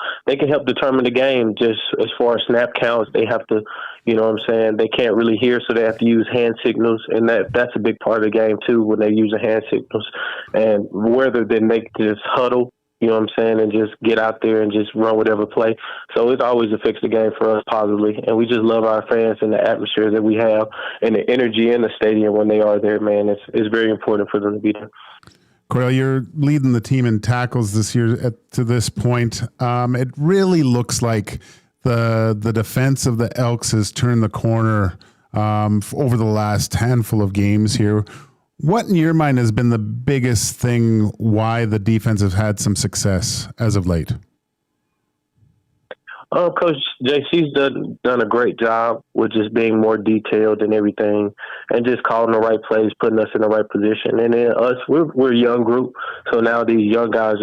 determine the game. Just as far as snap counts, they have to, they can't really hear, so they have to use hand signals, and that's a big part of the game too when they use the hand signals. And whether they make just huddle, and just get out there and just run whatever play. So it always affects the game for us positively, and we just love our fans and the atmosphere that we have and the energy in the stadium when they are there, man. It's very important for them to be there. Kordell, you're leading the team in tackles this year to this point. It really looks like the defense of the Elks has turned the corner over the last handful of games here. What in your mind has been the biggest thing why the defense has had some success as of late? Coach JC's done a great job with just being more detailed and everything, and just calling the right plays, putting us in the right position. And then us, we're a young group, so now these young guys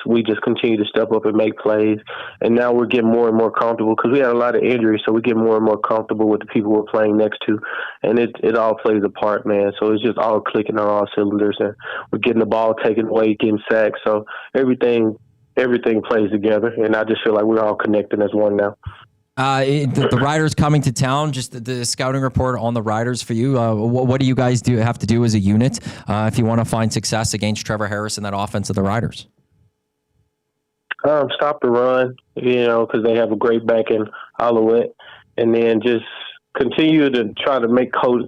we just continue to step up and make plays. And now we're getting more and more comfortable because we had a lot of injuries, so we get more and more comfortable with the people we're playing next to, and it all plays a part, man. So it's just all clicking on all cylinders, and we're getting the ball taken away, getting sacked. So everything plays together, and I just feel like we're all connected as one now. The Riders coming to town, just the scouting report on the Riders for you. What do you guys have to do as a unit if you want to find success against Trevor Harris and that offense of the Riders? Stop the run, because they have a great back in Alouette, and then just continue to try to make Trevor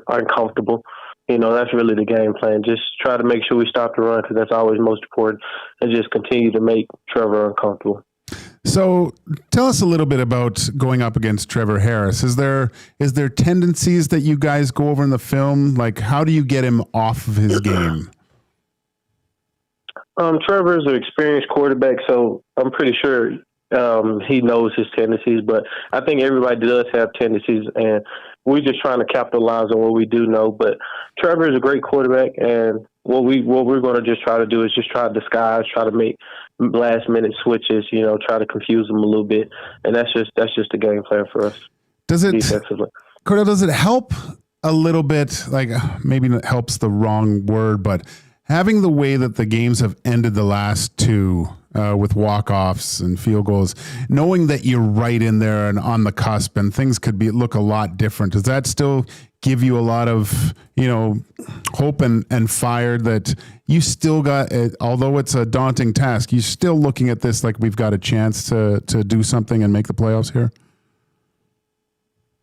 uncomfortable. That's really the game plan. Just try to make sure we stop the run because that's always most important, and just continue to make Trevor uncomfortable. So tell us a little bit about going up against Trevor Harris. Is there tendencies that you guys go over in the film? Like, how do you get him off of his game? Trevor's an experienced quarterback, so I'm pretty sure he knows his tendencies, but I think everybody does have tendencies, and we're just trying to capitalize on what we do know. But Trevor is a great quarterback, and what we're going to just try to do is just try to disguise, try to make last minute switches, try to confuse them a little bit, and that's just the game plan for us. Does it, defensively? Kordell, does it help a little bit? Like maybe help's the wrong word, but having the way that the games have ended the last two with walk-offs and field goals, knowing that you're right in there and on the cusp and things could look a lot different, does that still give you a lot of, hope and fire that you still got, although it's a daunting task, you're still looking at this like we've got a chance to do something and make the playoffs here?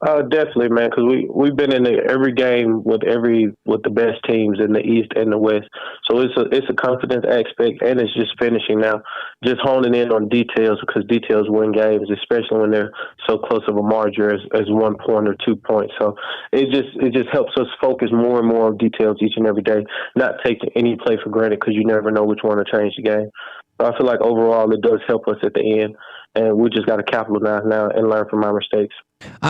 Definitely, man, because we've been in every game with the best teams in the East and the West. So it's a confidence aspect, and it's just finishing now, just honing in on details, because details win games, especially when they're so close of a margin as 1 point or 2 points. So it just helps us focus more and more on details each and every day, not taking any play for granted, because you never know which one will change the game. So I feel like overall it does help us at the end, and we just got to capitalize now and learn from our mistakes.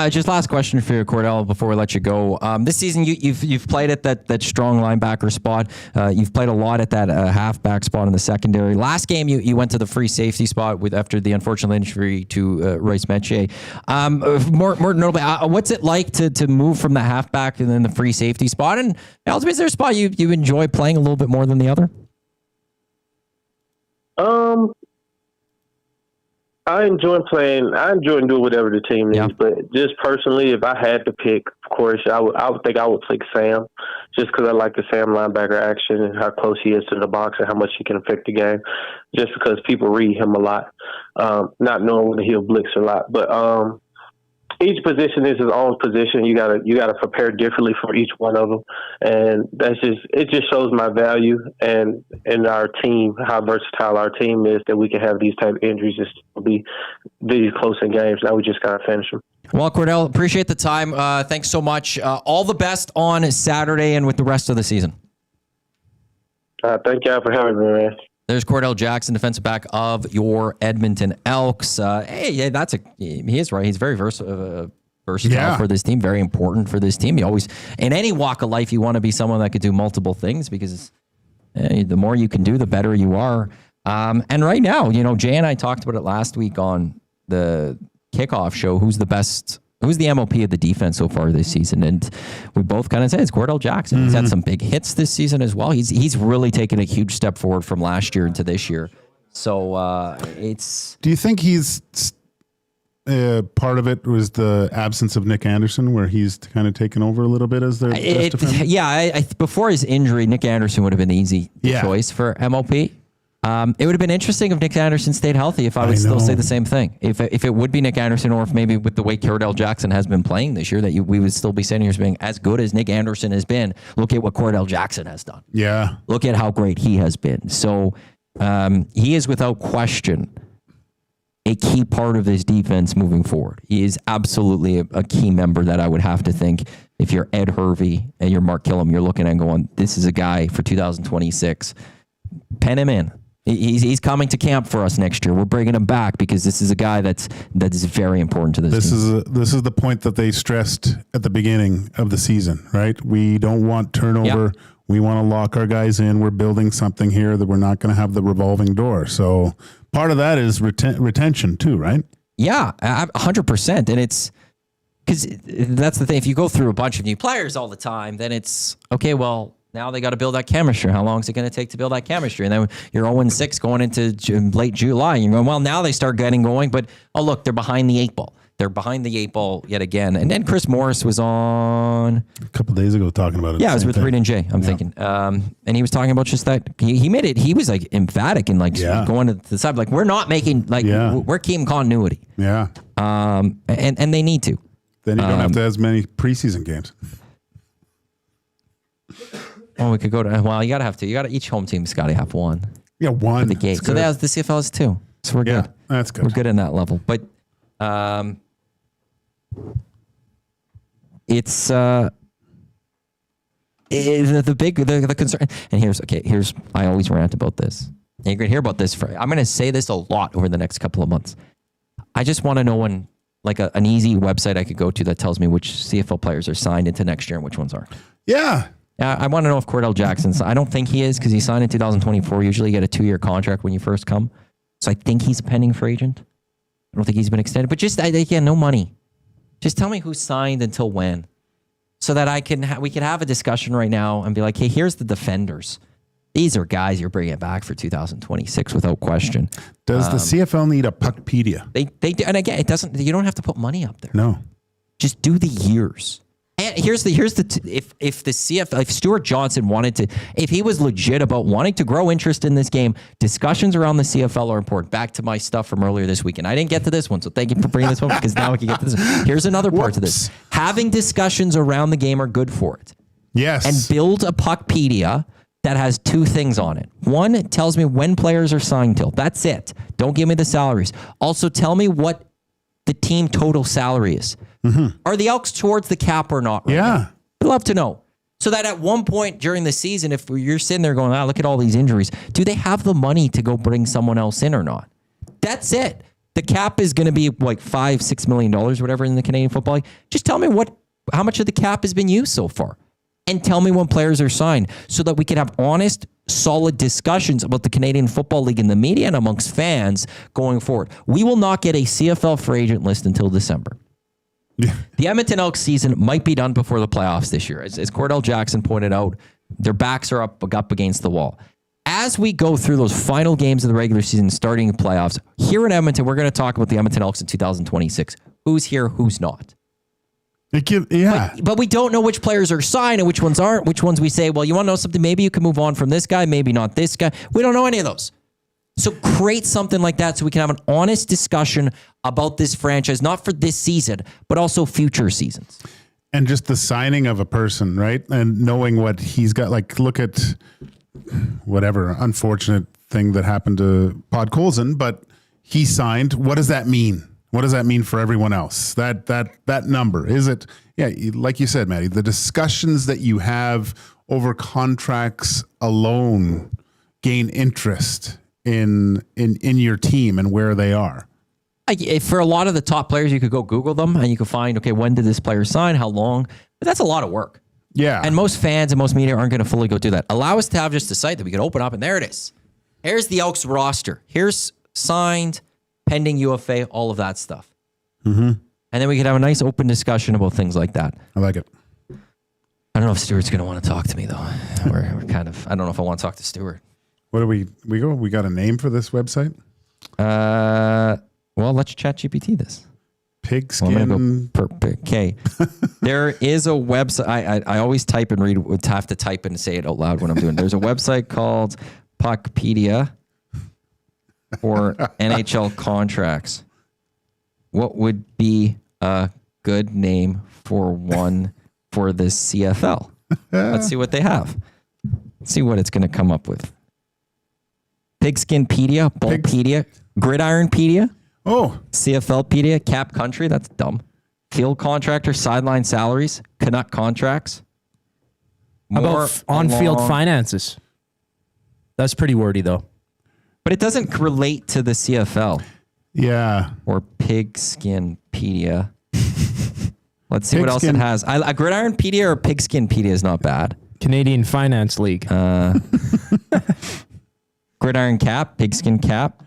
Just last question for you, Kordell, before we let you go. This season, you've played at that strong linebacker spot. You've played a lot at that halfback spot in the secondary. Last game, you went to the free safety spot after the unfortunate injury to Royce Metier. More notably, what's it like to move from the halfback and then the free safety spot? And is there a spot you enjoy playing a little bit more than the other? I enjoy doing whatever the team needs, but just personally, if I had to pick, of course, I would think I would pick Sam, just because I like the Sam linebacker action and how close he is to the box and how much he can affect the game, just because people read him a lot, not knowing when he'll blitz a lot. But each position is its own position. You gotta prepare differently for each one of them, and it just shows my value and our team, how versatile our team is, that we can have these type of injuries and still be these close in games. Now we just gotta finish them. Well, Kordell, appreciate the time. Thanks so much. All the best on Saturday and with the rest of the season. Thank y'all for having me, man. There's Kordell Jackson, defensive back of your Edmonton Elks. He is right. He's very versatile for this team, very important for this team. You always, in any walk of life, you want to be someone that could do multiple things, because the more you can do, the better you are. And right now, Jay and I talked about it last week on the kickoff show. Who's the MOP of the defense so far this season? And we both kind of said it's Kordell Jackson. Mm-hmm. He's had some big hits this season as well. He's really taken a huge step forward from last year into this year. So it's... Do you think he's... part of it was the absence of Nick Anderson, where he's kind of taken over a little bit as their best defender? Yeah, before his injury, Nick Anderson would have been the easy choice for MOP. It would have been interesting if Nick Anderson stayed healthy, if I would still say the same thing. If it would be Nick Anderson, or if maybe with the way Kordell Jackson has been playing this year, that we would still be sitting here being as good as Nick Anderson has been. Look at what Kordell Jackson has done. Yeah. Look at how great he has been. So he is without question a key part of this defense moving forward. He is absolutely a key member that I would have to think, if you're Ed Hervey and you're Mark Killam, you're looking and going, this is a guy for 2026. Pen him in. He's coming to camp for us next year. We're bringing him back because this is a guy that is very important to this team. This is the point that they stressed at the beginning of the season, right? We don't want turnover. Yep. We want to lock our guys in. We're building something here that we're not going to have the revolving door. So part of that is retention too, right? Yeah, 100%. And it's because that's the thing. If you go through a bunch of new players all the time, then it's okay. Well, now they got to build that chemistry. How long is it going to take to build that chemistry? And then you're 0-6 going into late July. And you're going, well, now they start getting going. But, oh, look, they're behind the 8 ball. They're behind the 8 ball yet again. And then Chris Morris was on... a couple of days ago talking about it. Yeah, it was with Reed and Jay, I'm thinking. And he was talking about just that. He made it... He was, like, emphatic and, like, going to the side. Like, we're not making... Like, we're keeping continuity. Yeah. And they need to. Then you don't have to have as many preseason games. Well, we could go to... Well, you got to have to. Each home team's got to have one. Yeah, one. The gate. So the CFL is 2. So we're good. That's good. We're good in that level. But it's the concern. And here's I always rant about this. And you're gonna hear about this. I'm gonna say this a lot over the next couple of months. I just want to know when, like, an easy website I could go to that tells me which CFL players are signed into next year and which ones aren't. Yeah. I want to know if Kordell Jackson's. I don't think he is because he signed in 2024. Usually you get a 2-year contract when you first come. So I think he's a pending free agent. I don't think he's been extended. But just, again, no money. Just tell me who signed until when. So that we can have a discussion right now and be like, hey, here's the defenders. These are guys you're bringing back for 2026 without question. Does the CFL need a puckpedia? They do, and again, it doesn't. You don't have to put money up there. No, just do the years. And here's the if the CFL, if Stuart Johnson wanted to, if he was legit about wanting to grow interest in this game, discussions around the CFL are important. Back to my stuff from earlier this week, and I didn't get to this one, so thank you for bringing this one because now we can get to this. Here's another part to this: having discussions around the game are good for it. Yes, and build a puckpedia that has 2 things on it. One, it tells me when players are signed till. That's it. Don't give me the salaries. Also, tell me what the team total salary is. Mm-hmm. Are the Elks towards the cap or not? Right now? I'd love to know. So that at one point during the season, if you're sitting there going, look at all these injuries, do they have the money to go bring someone else in or not? That's it. The cap is going to be like $5-6 million, whatever, in the Canadian Football League. Just tell me how much of the cap has been used so far. And tell me when players are signed so that we can have honest, solid discussions about the Canadian Football League in the media and amongst fans going forward. We will not get a CFL free agent list until December. The Edmonton Elks season might be done before the playoffs this year. As Kordell Jackson pointed out, their backs are up against the wall. As we go through those final games of the regular season, starting the playoffs, here in Edmonton, we're going to talk about the Edmonton Elks in 2026. Who's here, who's not. But we don't know which players are signed and which ones aren't, which ones we say, well, you want to know something? Maybe you can move on from this guy, maybe not this guy. We don't know any of those. So create something like that so we can have an honest discussion about this franchise, not for this season, but also future seasons. And just the signing of a person, right? And knowing what he's got, like, look at whatever unfortunate thing that happened to Podkolzin, but he signed. What does that mean? What does that mean for everyone else? That number, is it? Yeah, like you said, Matty, the discussions that you have over contracts alone gain interest in your team and where they are. For a lot of the top players, you could go Google them and you could find, okay, when did this player sign? How long? But that's a lot of work. Yeah. And most fans and most media aren't going to fully go do that. Allow us to have just a site that we can open up and there it is. Here's the Elks roster. Here's signed, pending UFA, all of that stuff. Mm-hmm. And then we could have a nice open discussion about things like that. I like it. I don't know if Stuart's going to want to talk to me though. We're kind of, I don't know if I want to talk to Stuart. What do we got a name for this website? Well, let's ChatGPT this. Pigskin. Okay. There is a website. I always type and read. Would have to type and say it out loud when I'm doing. There's a website called Puckpedia for NHL contracts. What would be a good name for one for the CFL? Let's see what they have. Let's see what it's going to come up with. Pigskinpedia, Bullpedia, Gridironpedia. Oh. CFLpedia, Cap Country. That's dumb. Field contractor, sideline salaries, Canuck contracts. How about on-field finances? That's pretty wordy, though. But it doesn't relate to the CFL. Yeah. Or Pigskinpedia. Let's see what else it has. Gridironpedia or Pigskinpedia is not bad. Canadian Finance League. Gridiron Cap, Pigskin Cap.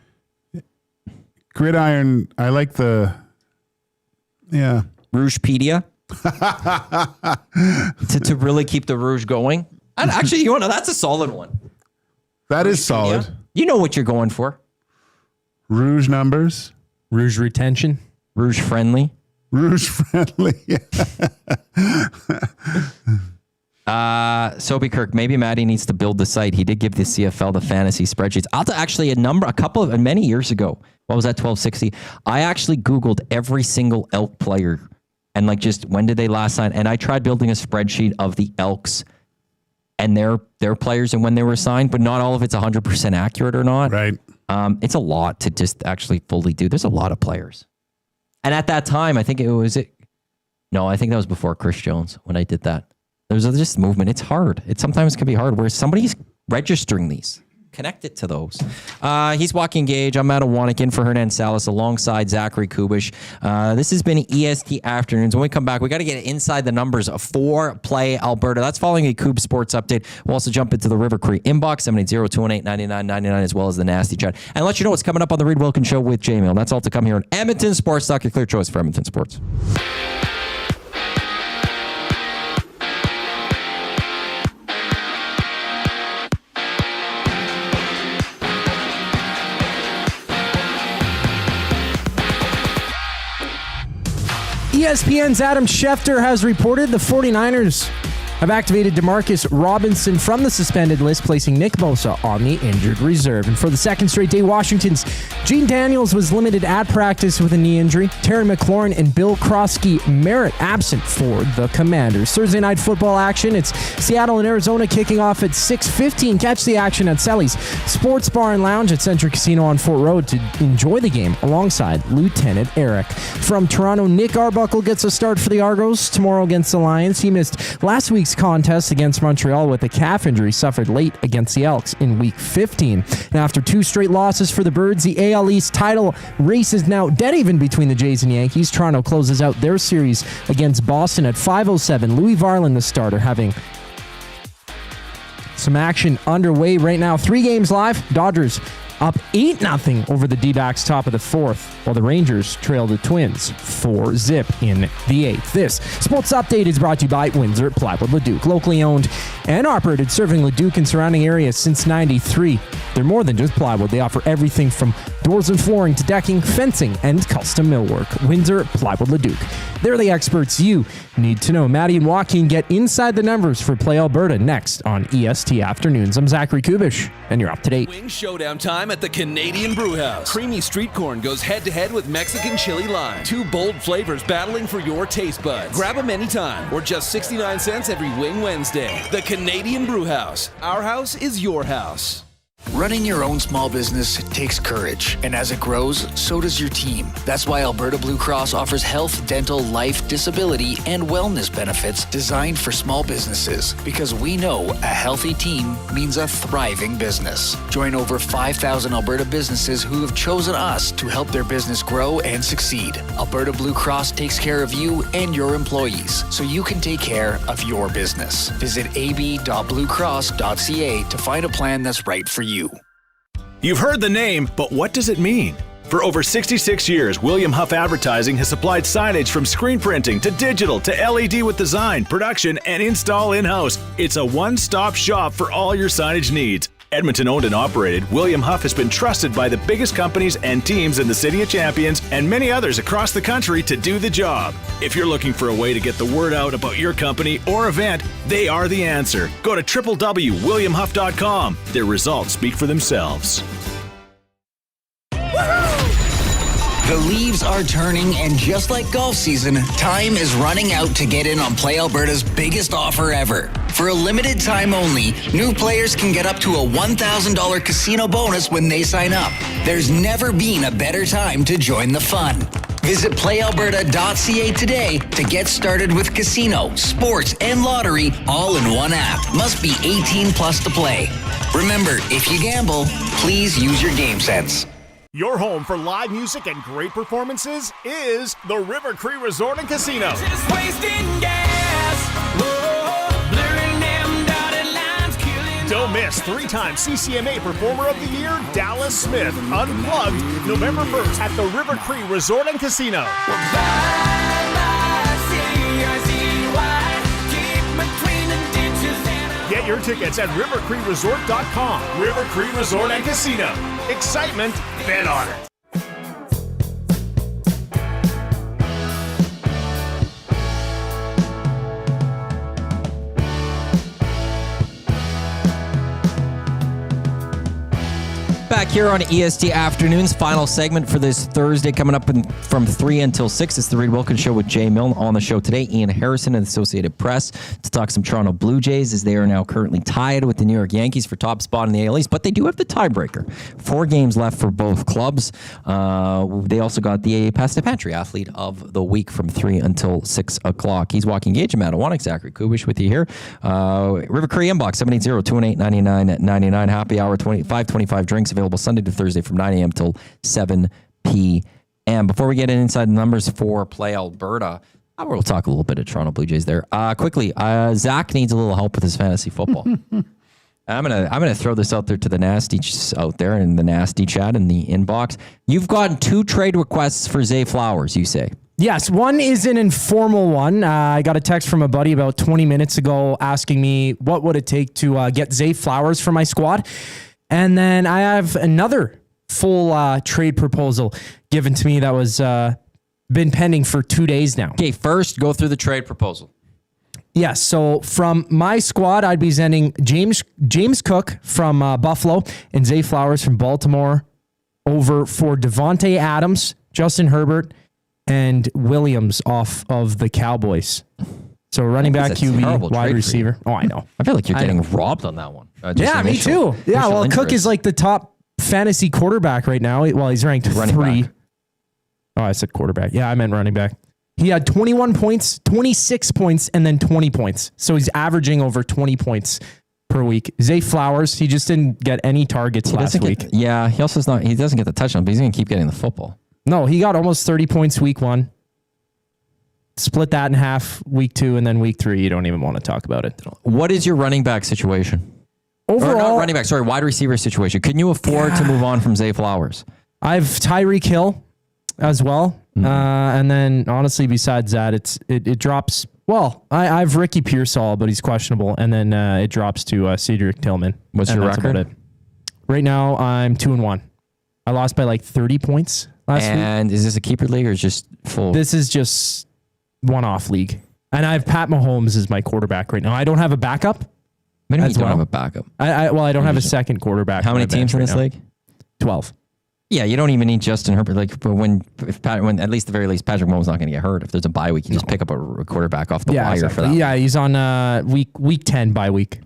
Gridiron, I like the, yeah. Rougepedia. to really keep the Rouge going. And actually, you know, that's a solid one. That is solid. You know what you're going for. Rouge numbers. Rouge retention. Rouge friendly. Rouge friendly. Soapy Kirk, maybe Matty needs to build the site. He did give the CFL the fantasy spreadsheets. Many years ago. What was that, 1260? I actually Googled every single Elk player and like just when did they last sign? And I tried building a spreadsheet of the Elks and their players and when they were signed, but not all of it's 100% accurate or not. Right. It's a lot to just actually fully do. There's a lot of players. And at that time, I think that was before Chris Jones when I did that. There's just movement. It's hard. It sometimes can be hard where somebody's registering these. connect it to those. He's Joaquin Gage. I'm Matt and Joaq in for Hernan Salas alongside Zachary Kubish. This has been EST Afternoons. When we come back, we got to get inside the numbers for Play Alberta. That's following a Coob Sports update. We'll also jump into the River Cree inbox, 780-218-9999, as well as the Nasty Chat. And let you know what's coming up on the Reed Wilkins Show with J-Mail. That's all to come here on Edmonton Sports Talk, your clear choice for Edmonton Sports. ESPN's Adam Schefter has reported the 49ers have activated DeMarcus Robinson from the suspended list, placing Nick Bosa on the injured reserve. And for the second straight day, Washington's Gene Daniels was limited at practice with a knee injury. Terry McLaurin and Bill Krosky-Merritt absent for the Commanders. Thursday night football action. It's Seattle and Arizona kicking off at 6:15. Catch the action at Selly's Sports Bar and Lounge at Century Casino on Fort Road to enjoy the game alongside Lieutenant Eric. From Toronto, Nick Arbuckle gets a start for the Argos tomorrow against the Lions. He missed last week's contest against Montreal with a calf injury suffered late against the Elks in Week 15. And after two straight losses for the Birds, the AL East title race is now dead even between the Jays and Yankees. Toronto closes out their series against Boston at 5:07. Louis Varland, the starter, having some action underway right now. 3 games live. Dodgers up 8-0 over the D-backs top of the 4th, while the Rangers trail the Twins 4-0 in the 8th. This Sports Update is brought to you by Windsor Plywood Leduc, locally owned and operated, serving Leduc and surrounding areas since '93. They're more than just plywood. They offer everything from doors and flooring to decking, fencing, and custom millwork. Windsor Plywood Leduc. They're the experts you need to know. Matty and Joaquin get inside the numbers for Play Alberta next on EST Afternoons. I'm Zachary Kubish, and you're up to date. Wing showdown time at the Canadian Brewhouse. Creamy street corn goes head-to-head with Mexican chili lime. 2 bold flavors battling for your taste buds. Grab them anytime, or just 69 cents every Wing Wednesday. The Canadian Brewhouse. Our house is your house. Running your own small business takes courage, and as it grows, so does your team. That's why Alberta Blue Cross offers health, dental, life, disability, and wellness benefits designed for small businesses, because we know a healthy team means a thriving business. Join over 5,000 Alberta businesses who have chosen us to help their business grow and succeed. Alberta Blue Cross takes care of you and your employees, so you can take care of your business. Visit ab.bluecross.ca to find a plan that's right for you. You've heard the name, but what does it mean? For over 66 years, William Huff Advertising has supplied signage from screen printing to digital to LED with design, production, and install in-house. It's a one-stop shop for all your signage needs. Edmonton owned and operated, William Huff has been trusted by the biggest companies and teams in the City of Champions and many others across the country to do the job. If you're looking for a way to get the word out about your company or event, they are the answer. Go to www.williamhuff.com. Their results speak for themselves. The leaves are turning, and just like golf season, time is running out to get in on Play Alberta's biggest offer ever. For a limited time only, new players can get up to a $1,000 casino bonus when they sign up. There's never been a better time to join the fun. Visit playalberta.ca today to get started with casino, sports, and lottery all in one app. Must be 18 plus to play. Remember, if you gamble, please use your game sense. Your home for live music and great performances is the River Cree Resort and Casino. Just wasting gas. Whoa, blurring them dotted lines, killing. Don't miss 3-time CCMA Performer of the Year, Dallas Smith, Unplugged, November 1st at the River Cree Resort and Casino. Get your tickets at rivercreeresort.com. River Cree Resort and Casino. Excitement, bet on it. Back back here on EST Afternoons. Final segment for this Thursday coming up from 3 until 6. It's the Reed Wilkins Show with Jay Milne. On the show today, Ian Harrison of the Associated Press to talk some Toronto Blue Jays as they are now currently tied with the New York Yankees for top spot in the AL East, but they do have the tiebreaker. 4 games left for both clubs. They also got the Pass the Pantry Athlete of the Week from 3 until 6 o'clock. He's Joaquin Gage, Matt and Joaq, Zachary Kubish with you here. River Cree inbox, 780-218-9999. Happy hour, 525 drinks available Sunday to Thursday from 9 a.m. till 7 p.m. Before we get inside the numbers for Play Alberta, we'll talk a little bit of Toronto Blue Jays there. Quickly, Zach needs a little help with his fantasy football. I'm gonna throw this out there to the nasty out there in the nasty chat in the inbox. You've gotten 2 trade requests for Zay Flowers, you say. Yes, one is an informal one. I got a text from a buddy about 20 minutes ago asking me what would it take to get Zay Flowers for my squad. And then I have another full trade proposal given to me that was been pending for 2 days now. Okay, first go through the trade proposal. Yes, so from my squad, I'd be sending James Cook from Buffalo and Zay Flowers from Baltimore over for Devontae Adams, Justin Herbert, and Williams off of the Cowboys. So running back, QB, wide receiver. Oh, I know. I feel like you're getting robbed on that one. Yeah, me too. Yeah, well, Cook is like the top fantasy quarterback right now. Well, he's ranked running 3. Back. Oh, I said quarterback. Yeah, I meant running back. He had 21 points, 26 points, and then 20 points. So he's averaging over 20 points per week. Zay Flowers, he just didn't get any targets last week. He doesn't get the touchdown, but he's going to keep getting the football. No, he got almost 30 points week 1. Split that in half week 2, and then week 3, you don't even want to talk about it. What is your running back situation? Overall, or not running back, sorry, wide receiver situation. Can you afford to move on from Zay Flowers? I've Tyreek Hill as well. Mm-hmm. And then honestly, besides that, it drops. Well, I have Ricky Pearsall, but he's questionable. And then it drops to Cedric Tillman. What's your record? Right now, I'm 2-1. I lost by like 30 points last week. And is this a keeper league or is just full? This is just one-off league. And I have Pat Mahomes as my quarterback right now. I don't have a backup. What do you mean you don't have a backup? I don't have a second quarterback. How many teams in this league? 12. Yeah, you don't even need Justin Herbert. Like, but when at least the very least, Patrick Mahomes not going to get hurt. If there's a bye week, you just pick up a quarterback off the wire for that. Yeah, he's on week 10 bye week.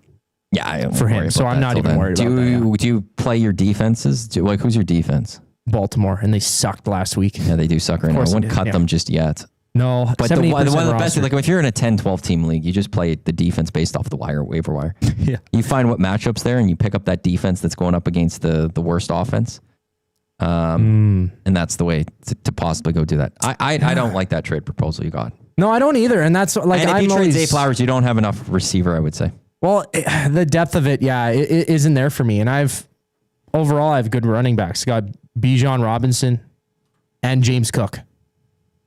Yeah, for him. So I'm not even worried about that. Do you play your defenses? Who's your defense? Baltimore, and they sucked last week. Yeah, they do suck right now. I wouldn't cut them just yet. No, but one of the best, like if you're in a 10-12 team league, you just play the defense based off the waiver wire. Yeah, you find what matchups there, and you pick up that defense that's going up against the worst offense. And that's the way to possibly go do that. I don't like that trade proposal you got. No, I don't either. And that's like, and if you trade Zay Flowers, you don't have enough receiver, I would say. Well, the depth of it, it isn't there for me. And I have good running backs. Got Bijan Robinson and James Cook,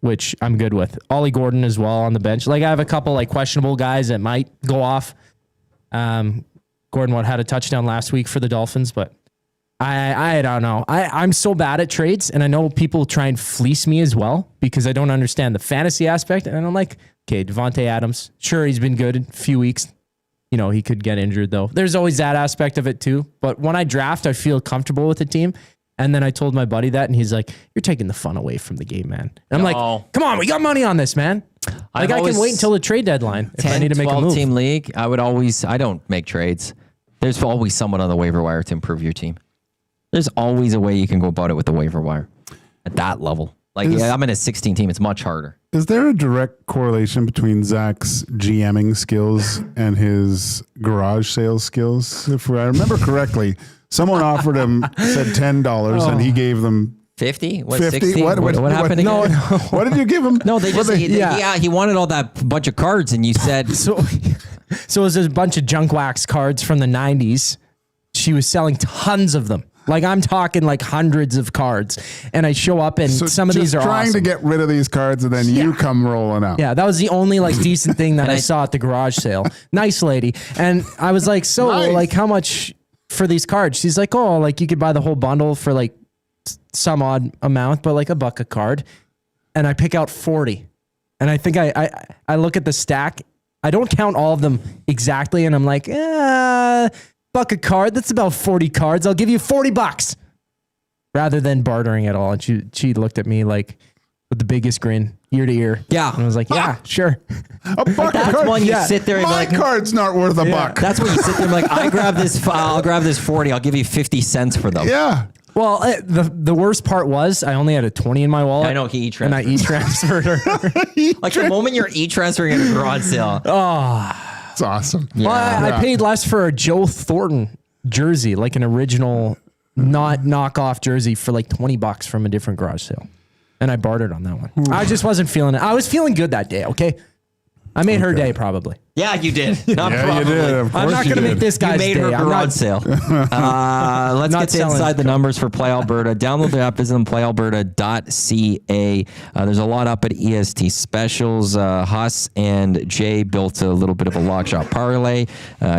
which I'm good with. Ollie Gordon as well on the bench. Like I have a couple like questionable guys that might go off. Gordon had a touchdown last week for the Dolphins, but I don't know. I'm so bad at trades, and I know people try and fleece me as well because I don't understand the fantasy aspect. And I'm like, okay, Devontae Adams, sure, he's been good in a few weeks. You know, he could get injured though. There's always that aspect of it too. But when I draft, I feel comfortable with the team. And then I told my buddy that, and he's like, "You're taking the fun away from the game, man." And I'm like, "Come on, we got money on this, man. Like I can wait until the trade deadline if I need to make a move." 10-12 team league, I don't make trades. There's always someone on the waiver wire to improve your team. There's always a way you can go about it with the waiver wire at that level. Like I'm in a 16 team. It's much harder. Is there a direct correlation between Zach's GMing skills and his garage sales skills? If I remember correctly, someone offered him, said $10, and he gave them 50? What, 50? 60? What happened no, again? What did you give him? No, they just, he wanted all that bunch of cards, and you said. So it was a bunch of junk wax cards from the 90s. She was selling tons of them. Like I'm talking like hundreds of cards, and I show up and some of these are trying awesome. to get rid of these cards, and then you come rolling out. Yeah, that was the only like decent thing that I saw at the garage sale. Nice lady, and I was like, so like how much for these cards? She's like, oh, like you could buy the whole bundle for like some odd amount, but like $1 a card. And I pick out 40, and I think I look at the stack. I don't count all of them exactly, and I'm like, $1 a card. That's about 40 cards. I'll give you $40. rather than bartering at all. And she looked at me like with the biggest grin, ear to ear. Yeah. And I was like, yeah, sure. A buck That's card? one you sit there and My be like, card's not worth a buck. That's when you sit there and be like, I'll grab this 40. I'll give you 50 cents for them. Yeah. Well, the worst part was I only had a 20 in my wallet. I know he and I e-transferred her. Like the moment you're e-transferring at a garage sale. Oh, it's awesome. Well, I paid less for a Joe Thornton jersey, like an original, not knockoff jersey for like $20 from a different garage sale. And I bartered on that one. I just wasn't feeling it. I was feeling good that day, okay? I made her day probably. Yeah, you did. Not Yeah, probably. you did. Of I'm course not you going to did. make this guy's You made day. her I'm garage not- sale. Let's Not get to selling inside the numbers for Play Alberta. Download the app, visit them, playalberta.ca. There's a lot up at EST Specials. Huss and Jay built a little bit of a lock shot parlay.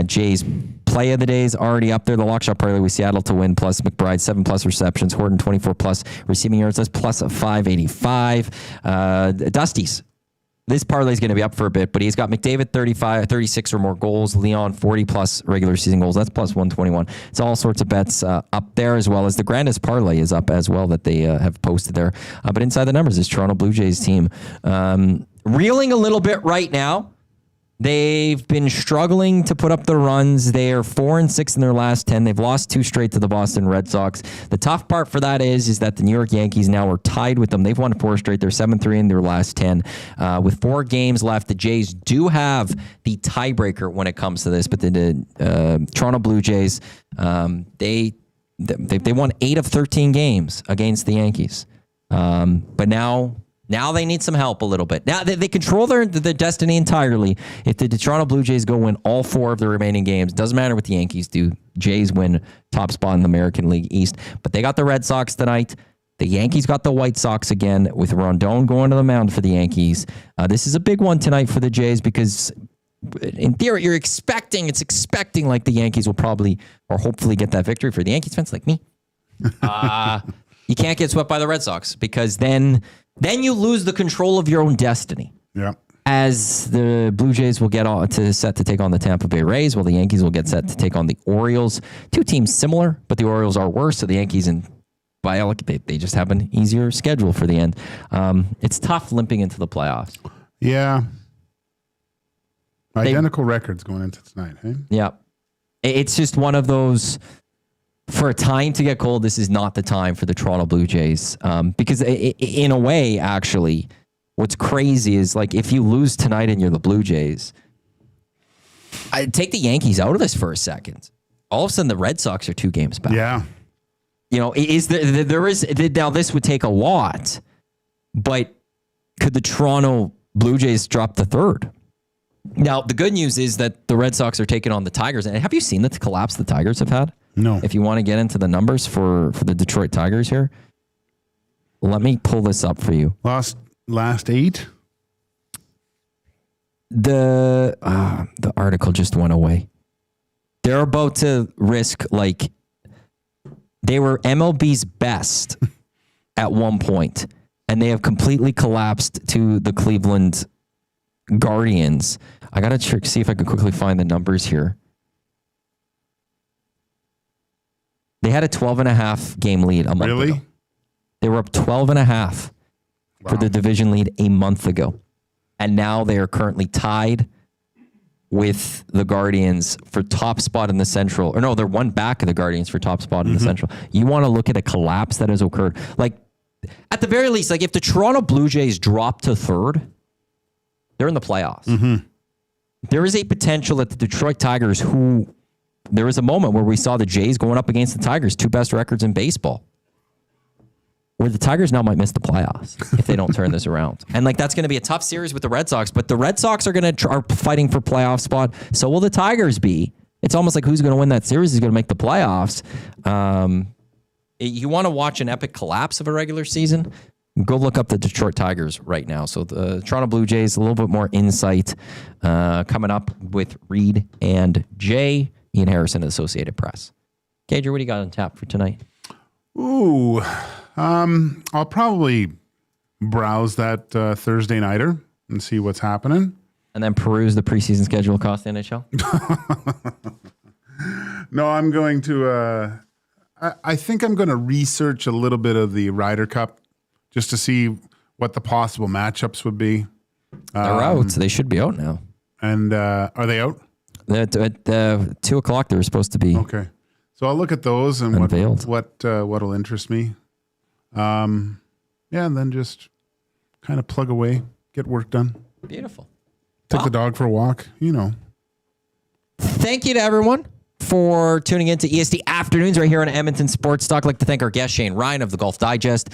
Jay's play of the day is already up there. The lock shot parlay with Seattle to win plus McBride 7+ receptions, Horton 24+ receiving yards. That's plus 585. Dusty's. This parlay is going to be up for a bit, but he's got McDavid 36 or more goals, Leon 40+ regular season goals. That's plus 121. It's all sorts of bets up there, as well as the grandest parlay is up as well that they have posted there. But inside the numbers is Toronto Blue Jays team. Reeling a little bit right now. They've been struggling to put up the runs. They are 4-6 in their last 10. They've lost 2 straight to the Boston Red Sox. The tough part for that is that the New York Yankees now are tied with them. They've won 4 straight. They're 7-3 in their last 10. With 4 games left, the Jays do have the tiebreaker when it comes to this. But the Toronto Blue Jays, they won 8 of 13 games against the Yankees. But now they need some help a little bit. Now they control their destiny entirely. If the Toronto Blue Jays go win all 4 of the remaining games, doesn't matter what the Yankees do. Jays win top spot in the American League East. But they got the Red Sox tonight. The Yankees got the White Sox again with Rondon going to the mound for the Yankees. This is a big one tonight for the Jays because in theory, it's expecting like the Yankees will probably or hopefully get that victory. For the Yankees fans like me, you can't get swept by the Red Sox because then you lose the control of your own destiny. Yeah. As the Blue Jays will get set to take on the Tampa Bay Rays, while the Yankees will get set to take on the Orioles. 2 teams similar, but the Orioles are worse. So the Yankees they just have an easier schedule for the end. It's tough limping into the playoffs. Yeah. Identical records going into tonight, hey? Yeah. It's just one of those. For a time to get cold, this is not the time for the Toronto Blue Jays. Because in a way, actually, what's crazy is like if you lose tonight and you're the Blue Jays, I'd take the Yankees out of this for a second. All of a sudden, the Red Sox are 2 games back. Yeah. Now this would take a lot, but could the Toronto Blue Jays drop the 3rd? Now, the good news is that the Red Sox are taking on the Tigers. And have you seen the collapse the Tigers have had? No. If you want to get into the numbers for the Detroit Tigers here, let me pull this up for you. Last 8? The article just went away. They're about to risk they were MLB's best at one point, and they have completely collapsed to the Cleveland Guardians. I got to see if I can quickly find the numbers here. They had a 12.5 game lead a month ago. They were up 12.5 for the division lead a month ago. And now they are currently tied with the Guardians for top spot in the Central. Or no, they're one back of the Guardians for top spot in the Central. You want to look at a collapse that has occurred. Like, at the very least, like if the Toronto Blue Jays drop to 3rd, they're in the playoffs. There is a potential that the Detroit Tigers, there was a moment where we saw the Jays going up against the Tigers, 2 best records in baseball, where the Tigers now might miss the playoffs if they don't turn this around. And that's going to be a tough series with the Red Sox, but the Red Sox are are fighting for playoff spot. So will the Tigers be. It's almost like who's going to win that series is going to make the playoffs. You want to watch an epic collapse of a regular season? Go look up the Detroit Tigers right now. So the Toronto Blue Jays, a little bit more insight coming up with Reed and Jay. Ian Harrison, Associated Press. Gager, what do you got on tap for tonight? Ooh, I'll probably browse that Thursday nighter and see what's happening. And then peruse the preseason schedule across the NHL? No, I'm going to I think I'm going to research a little bit of the Ryder Cup just to see what the possible matchups would be. They're out. They should be out now. And are they out? At 2 o'clock, they were supposed to be. Okay. So I'll look at those and what'll interest me. And then just kind of plug away, get work done. Beautiful. Take the dog for a walk, Thank you to everyone for tuning in to EST Afternoons right here on Edmonton Sports Talk. I'd like to thank our guest, Shane Ryan of the Golf Digest.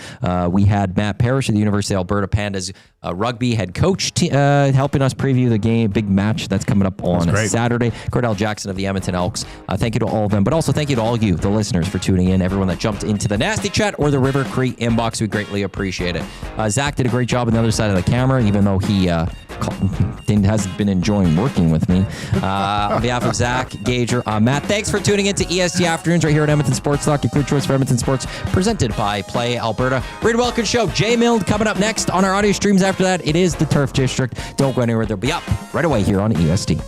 We had Matt Parrish of the University of Alberta Pandas rugby head coach helping us preview the game, big match that's coming up on Saturday. Kordell Jackson of the Edmonton Elks. Thank you to all of them, but also thank you to all you, the listeners, for tuning in. Everyone that jumped into the Nasty Chat or the River Cree inbox, we greatly appreciate it. Zach did a great job on the other side of the camera, even though he hasn't been enjoying working with me. On behalf of Zach, Gage, Matt, thanks for tuning in to EST Afternoons right here at Edmonton Sports Talk, your clear choice for Edmonton Sports, presented by Play Alberta. Reid Wilkins Show, Jay Milne coming up next on our audio streams. After that, it is the Turf District. Don't go anywhere. They'll be up right away here on EST.